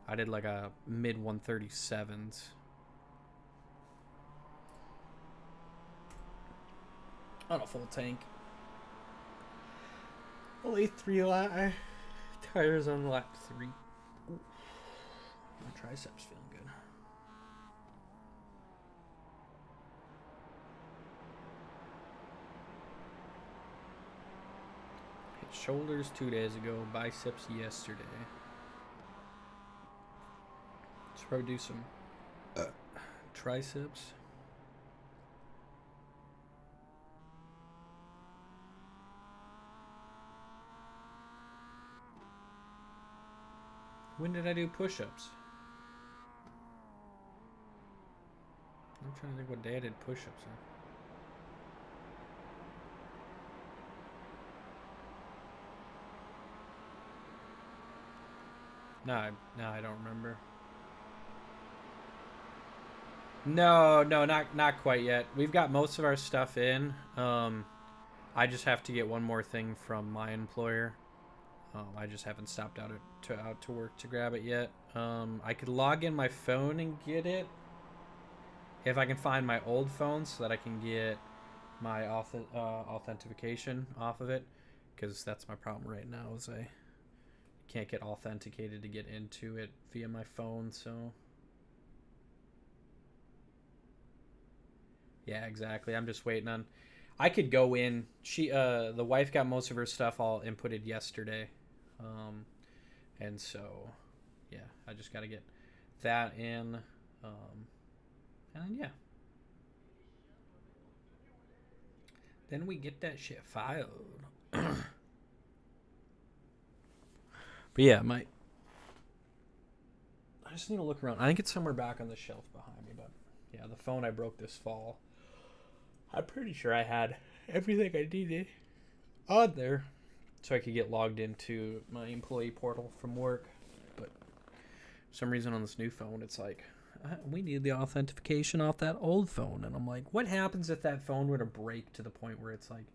A: I did like a mid 137s. On a full tank. Only 3 tires on lap 3. Ooh. My triceps feeling good. Hit shoulders 2 days ago, biceps yesterday. Should probably do some triceps. When did I do push-ups? I'm trying to think what day I did push-ups on. No, I don't remember. No, not quite yet. We've got most of our stuff in. I just have to get one more thing from my employer. I just haven't stopped out to work to grab it yet. I could log in my phone and get it if I can find my old phone, so that I can get my authentication off of it, because that's my problem right now, is I can't get authenticated to get into it via my phone. So yeah, exactly. I'm just waiting on. I could go in. The wife got most of her stuff all inputted yesterday. And so, yeah, I just got to get that in. And yeah. Then we get that shit filed. But yeah, I just need to look around. I think it's somewhere back on the shelf behind me, but yeah, the phone I broke this fall. I'm pretty sure I had everything I needed on there, so I could get logged into my employee portal from work. But for some reason on this new phone, it's like, we need the authentication off that old phone. And I'm like, what happens if that phone were to break to the point where it's like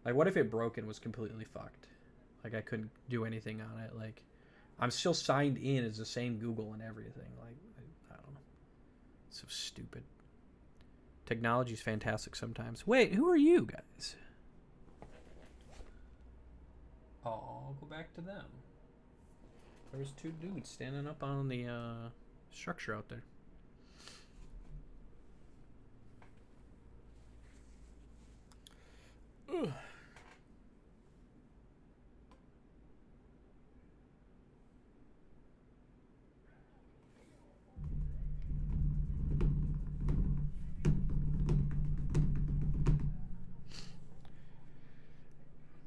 A: what if it broke and was completely fucked? Like, I couldn't do anything on it. Like, I'm still signed in as the same Google and everything. Like, I don't know. It's so stupid. Technology's fantastic sometimes. Wait, who are you guys? Oh, I'll go back to them. There was 2 dudes standing up on the structure out there. Ugh.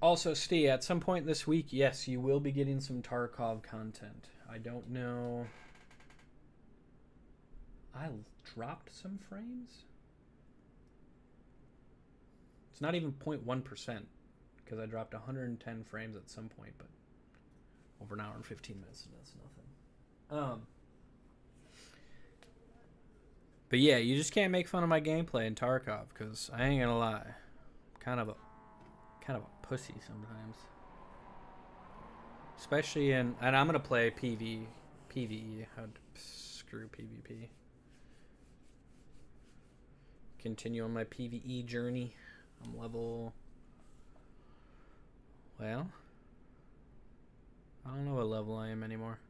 A: Also, Steve, at some point this week, yes, you will be getting some Tarkov content. I don't know. I dropped some frames? It's not even 0.1%, because I dropped 110 frames at some point, but over an hour and 15 minutes, that's nothing. But yeah, you just can't make fun of my gameplay in Tarkov, because I ain't gonna lie. kind of a pussy sometimes. Especially in, and I'm gonna play PvE. Screw PvP. Continue on my PvE journey. I'm level. Well, I don't know what level I am anymore.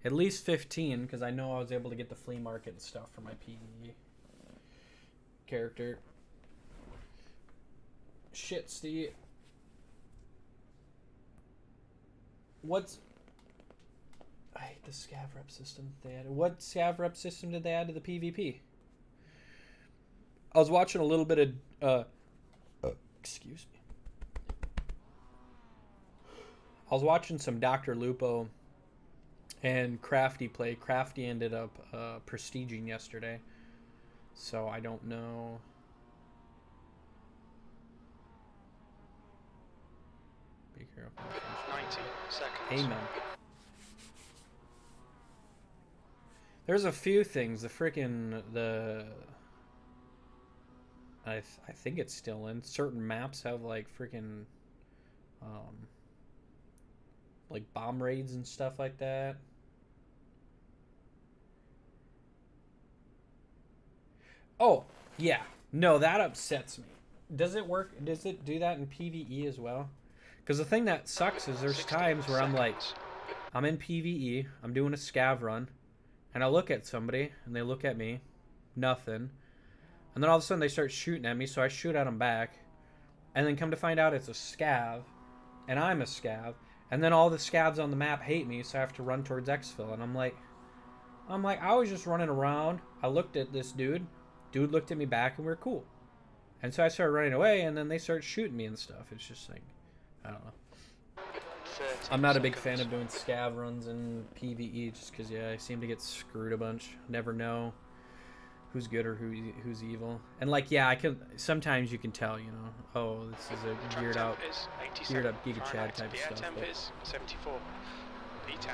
A: At least 15, because I know I was able to get the flea market and stuff for my PvE character. Shit, Steve. I hate the scav rep system they added. What scav rep system did they add to the PvP? I was watching a little bit of excuse me. I was watching some Dr. Lupo and Crafty play. Crafty ended up prestiging yesterday. So I don't know. Be careful.
C: 90 seconds.
A: Amen. There's a few things. I think it's still in. Certain maps have like freaking like bomb raids and stuff like that. Oh, yeah. No, that upsets me. Does it work? Does it do that in PvE as well? Because the thing that sucks is there's times where I'm like, I'm in PvE, I'm doing a scav run, and I look at somebody, and they look at me, nothing. And then all of a sudden they start shooting at me, so I shoot at them back. And then come to find out it's a scav, and I'm a scav. And then all the scavs on the map hate me, so I have to run towards exfil. And I'm like, I was just running around. I looked at this dude. Dude looked at me back, and we were cool. And so I started running away, and then they start shooting me and stuff. It's just like, I don't know. I'm not a big fan of doing scav runs in PvE, just because, yeah, I seem to get screwed a bunch. Never know who's good or who's evil. And like, yeah, sometimes you can tell, you know, oh, this is a geared up Giga Chad type of stuff.
C: Temp is 74. P10.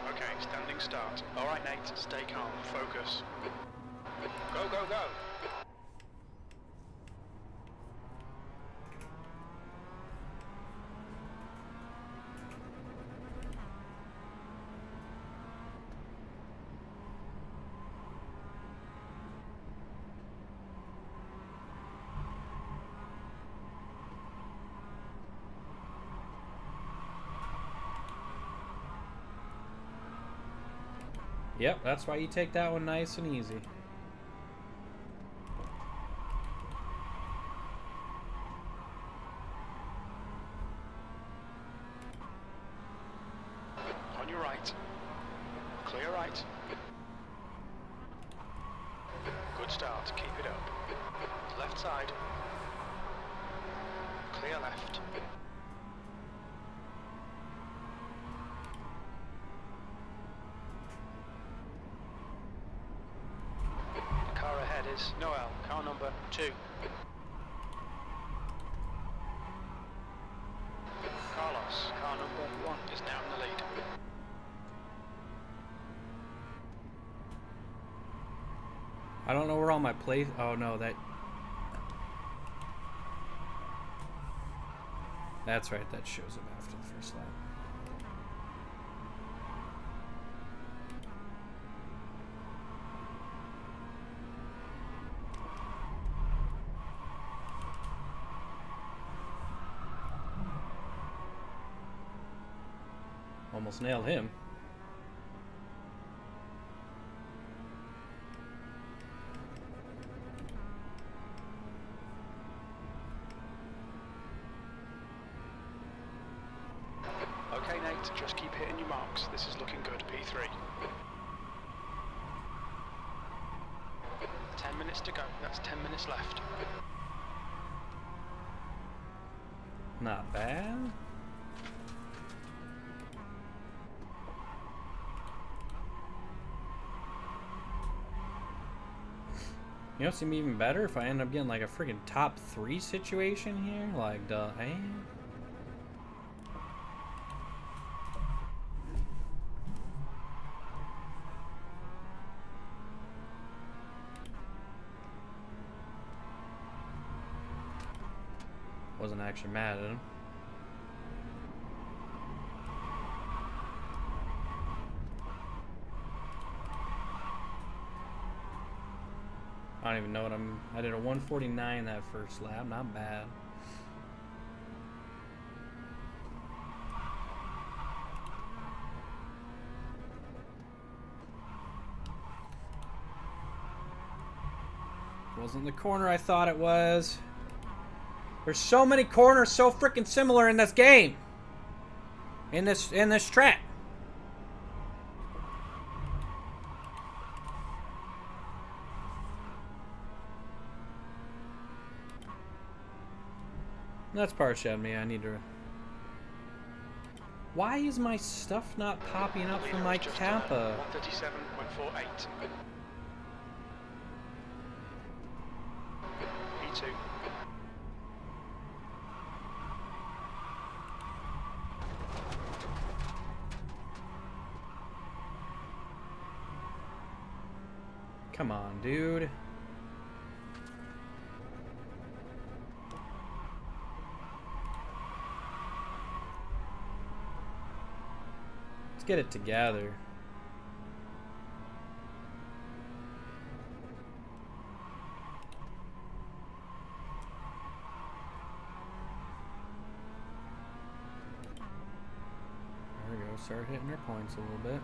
C: Okay, standing start. All right, Nate, stay calm, focus. Go, go, go.
A: Yep, that's why you take that one nice and easy.
C: On your right. Clear right. Good start, keep it up. Left side. Clear left. Car ahead is Noel, car number 2. Carlos, car number 1 is now in the lead.
A: I don't know where all my plays. Oh no, that's right. That shows up after the first lap. Almost nailed him.
C: Okay, Nate, just keep hitting your marks. This is looking good, P3. 10 minutes to go. That's 10 minutes left.
A: Not bad. You know, it's gonna be even better if I end up getting like a freaking top 3 situation here. Like, damn. Wasn't actually mad at him. I don't even know what I did a 149 that first lap, not bad. Wasn't the corner I thought it was. There's so many corners so freaking similar in this game. In this track. That's partially on me. I need to... Why is my stuff not popping up from my Kappa?
C: 137.48. P2.
A: Come on, dude. Let's get it together. There we go. Start hitting our points a little bit.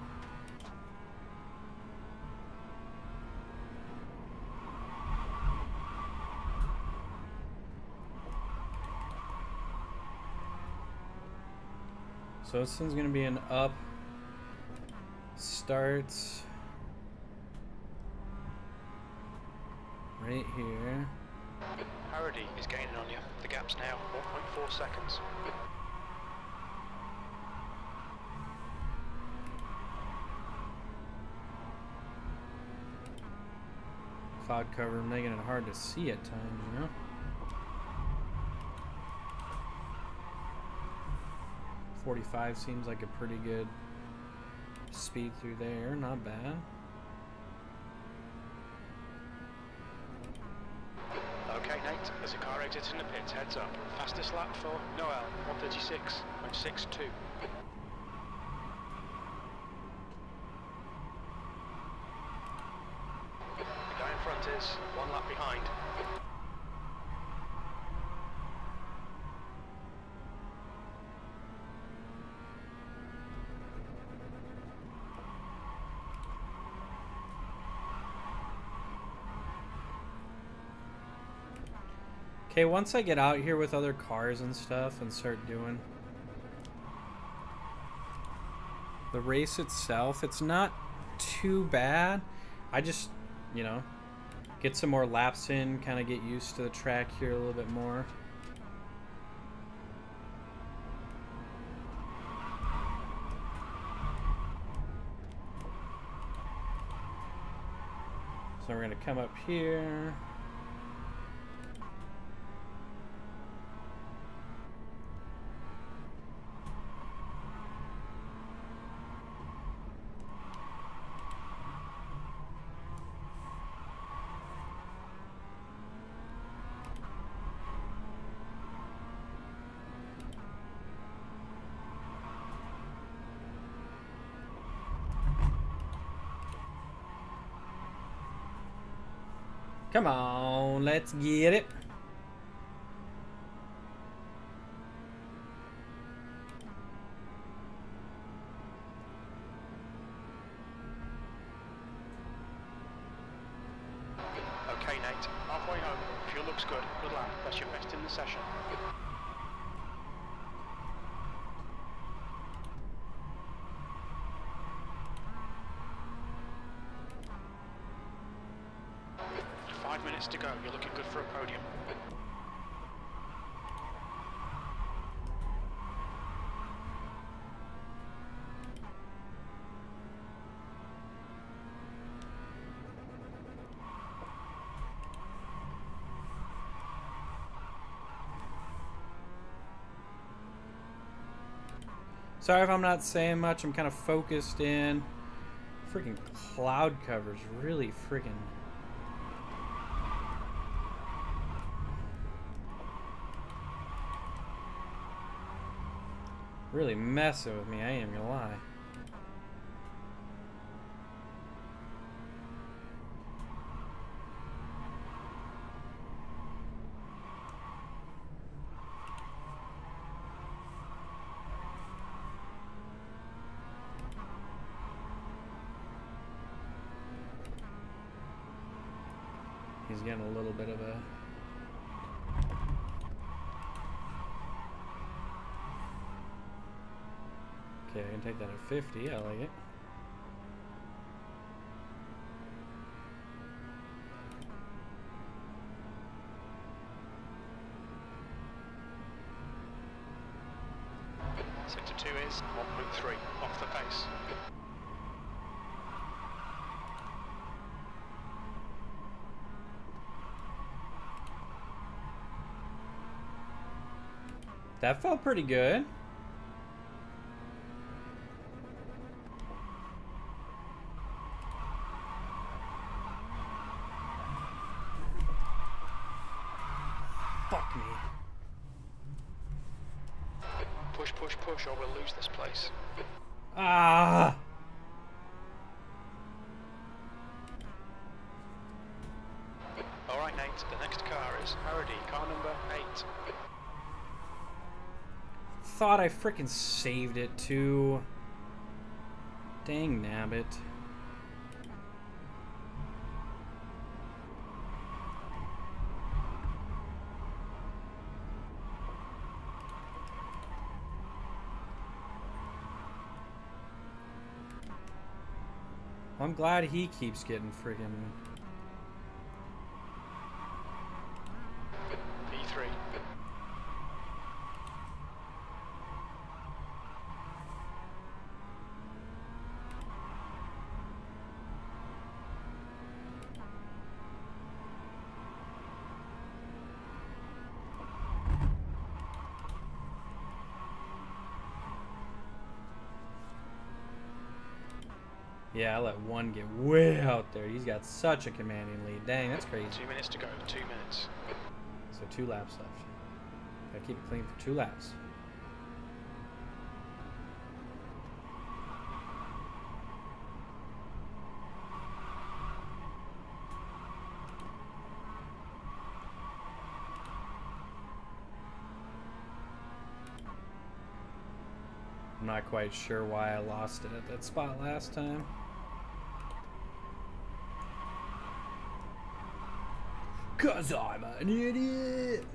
A: So this one's gonna be an up. Starts right here.
C: Harrody is gaining on you. The gap's now 1.4 seconds.
A: Cloud cover making it hard to see at times, you know? .45 seems like a pretty good speed through there, not bad.
C: Okay, Nate, there's a car exiting the pits, heads up. Fastest lap for Noel, 136.62. The guy in front is 1 lap behind.
A: Okay, once I get out here with other cars and stuff and start doing the race itself, it's not too bad. I just, you know, get some more laps in, kind of get used to the track here a little bit more. So we're going to come up here. Come on, let's get it.
C: Okay, Nate, halfway home. Fuel looks good. Good lap. That's your best in the session. To go. You're looking good for a podium.
A: Sorry if I'm not saying much. I'm kind of focused in. Freaking cloud cover's really freaking... Really messing with me, I ain't gonna lie. He's getting a little bit of a... Okay, I can take that at 50. I like it.
C: Sector 2 is 1.3 off the pace.
A: That felt pretty good. Fuck me.
C: Push, push, push, or we'll lose this place.
A: Ah!
C: Alright, Nate, the next car is Harrody, car number 8.
A: Thought I frickin' saved it too. Dang nabbit. I'm glad he keeps getting friggin'
C: P3.
A: Yeah, I let one get way out there. He's got such a commanding lead. Dang, that's crazy.
C: 2 minutes to go, 2 minutes.
A: So 2 laps left. Gotta keep it clean for 2 laps. I'm not quite sure why I lost it at that spot last time. Cause I'm an idiot.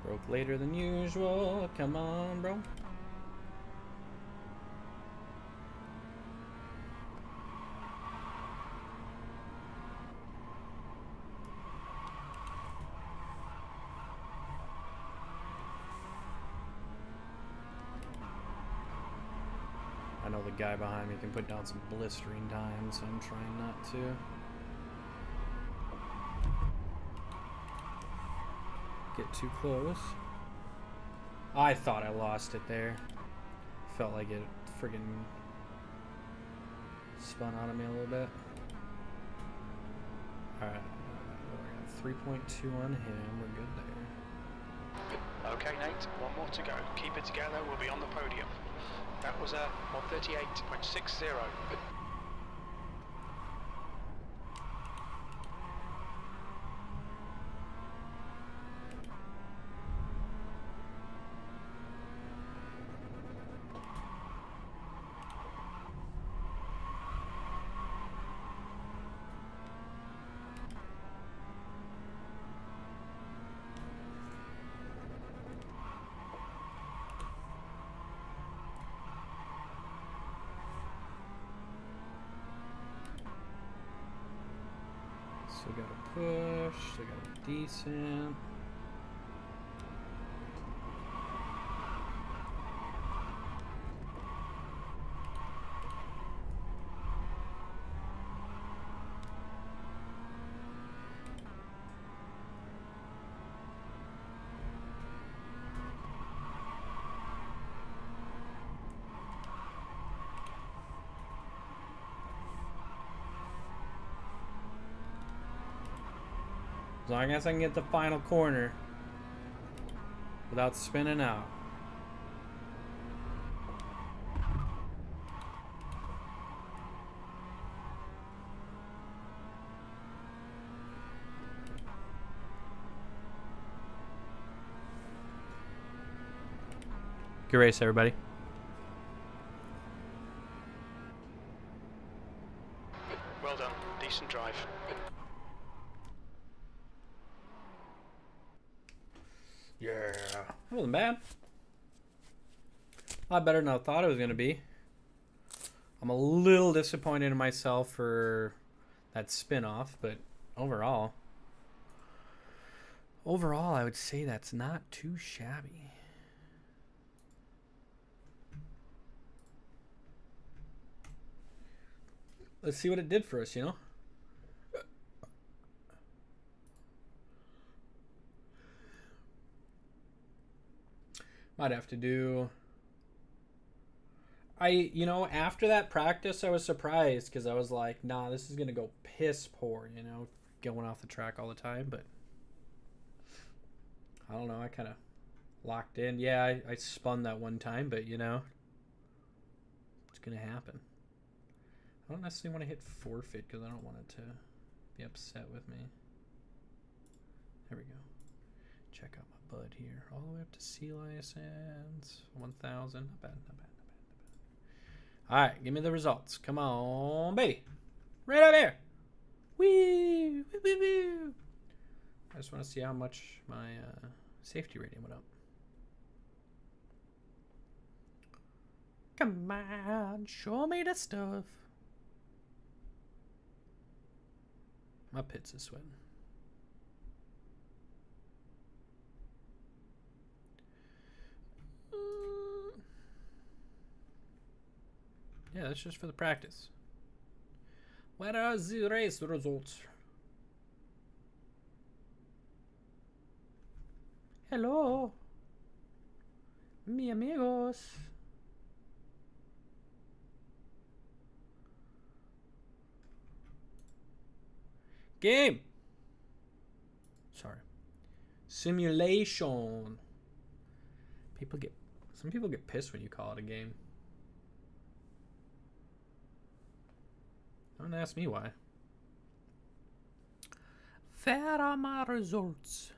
A: Broke later than usual. Come on, bro. I know the guy behind me can put down some blistering time, so I'm trying not to. Get too close. I thought I lost it there. Felt like it friggin' spun out of me a little bit. Alright, we got 3.2 on him. We're good there.
C: Okay, Nate, 1 more to go. Keep it together, we'll be on the podium. That was a 138.60.
A: Still got a push, still got a decent. As long as I can get the final corner without spinning out. Good race, everybody.
C: Well done. Decent drive.
A: Yeah. That wasn't bad. A lot better than I thought it was going to be. I'm a little disappointed in myself for that spin-off, but overall, I would say that's not too shabby. Let's see what it did for us, you know? Might have to do... after that practice, I was surprised because I was like, nah, this is going to go piss poor, you know, going off the track all the time. But I don't know. I kind of locked in. Yeah, I spun that one time, but, you know, it's going to happen. I don't necessarily want to hit forfeit because I don't want it to be upset with me. There we go. Check out my bud here. All the way up to C license. 1,000. Not bad, not bad. Alright, give me the results. Come on, baby. Right over here. Wee! Woo, woo, woo. I just want to see how much my safety rating went up. Come on, show me the stuff. My pits are sweating. Yeah, that's just for the practice. Where are the race results? Hello, mi amigos. Game. Sorry. Simulation. Some people get pissed when you call it a game. Don't ask me why. Where are my results?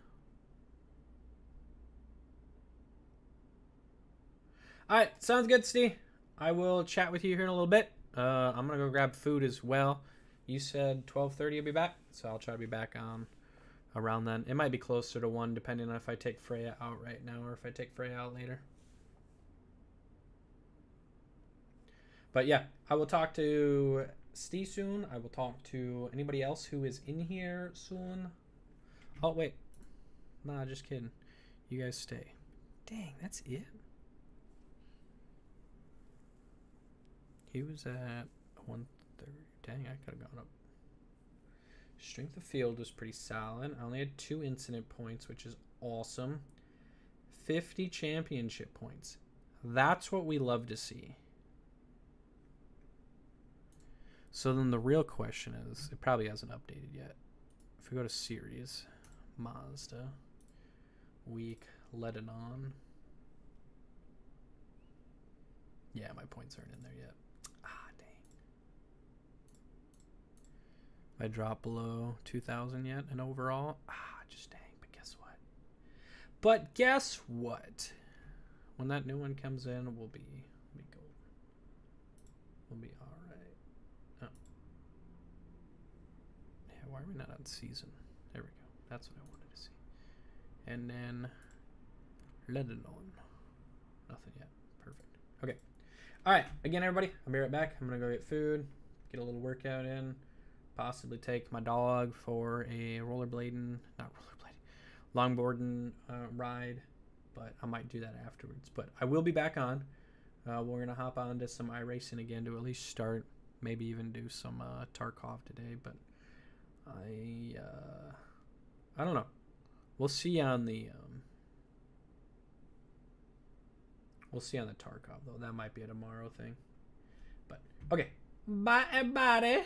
A: Alright, sounds good, Steve. I will chat with you here in a little bit. I'm going to go grab food as well. You said 12:30 you'll be back, so I'll try to be back on around then. It might be closer to 1 depending on if I take Freya out right now or if I take Freya out later. But yeah, I will talk to Steve soon. I will talk to anybody else who is in here soon. Oh, wait. Nah, just kidding. You guys stay. Dang, that's it? He was at 130. Dang, I could have gone up. Strength of field was pretty solid. I only had 2 incident points, which is awesome. 50 championship points. That's what we love to see. So then the real question is, it probably hasn't updated yet. If we go to series, Mazda, week, Lebanon. Yeah, my points aren't in there yet. Ah, dang. I drop below 2,000 yet in overall. Ah, just dang. But guess what? When that new one comes in, we'll be gold. We'll be all right. Oh. Yeah, why are we not on season? There we go. That's what I wanted to see. And then Lebanon. Nothing yet. Perfect. Okay. All right. Again, everybody, I'll be right back. I'm going to go get food, get a little workout in, possibly take my dog for a longboarding ride, but I might do that afterwards. But I will be back on. We're going to hop on to some iRacing again to at least start, maybe even do some Tarkov today, but I don't know. We'll see on the Tarkov though. That might be a tomorrow thing. But okay. Bye everybody.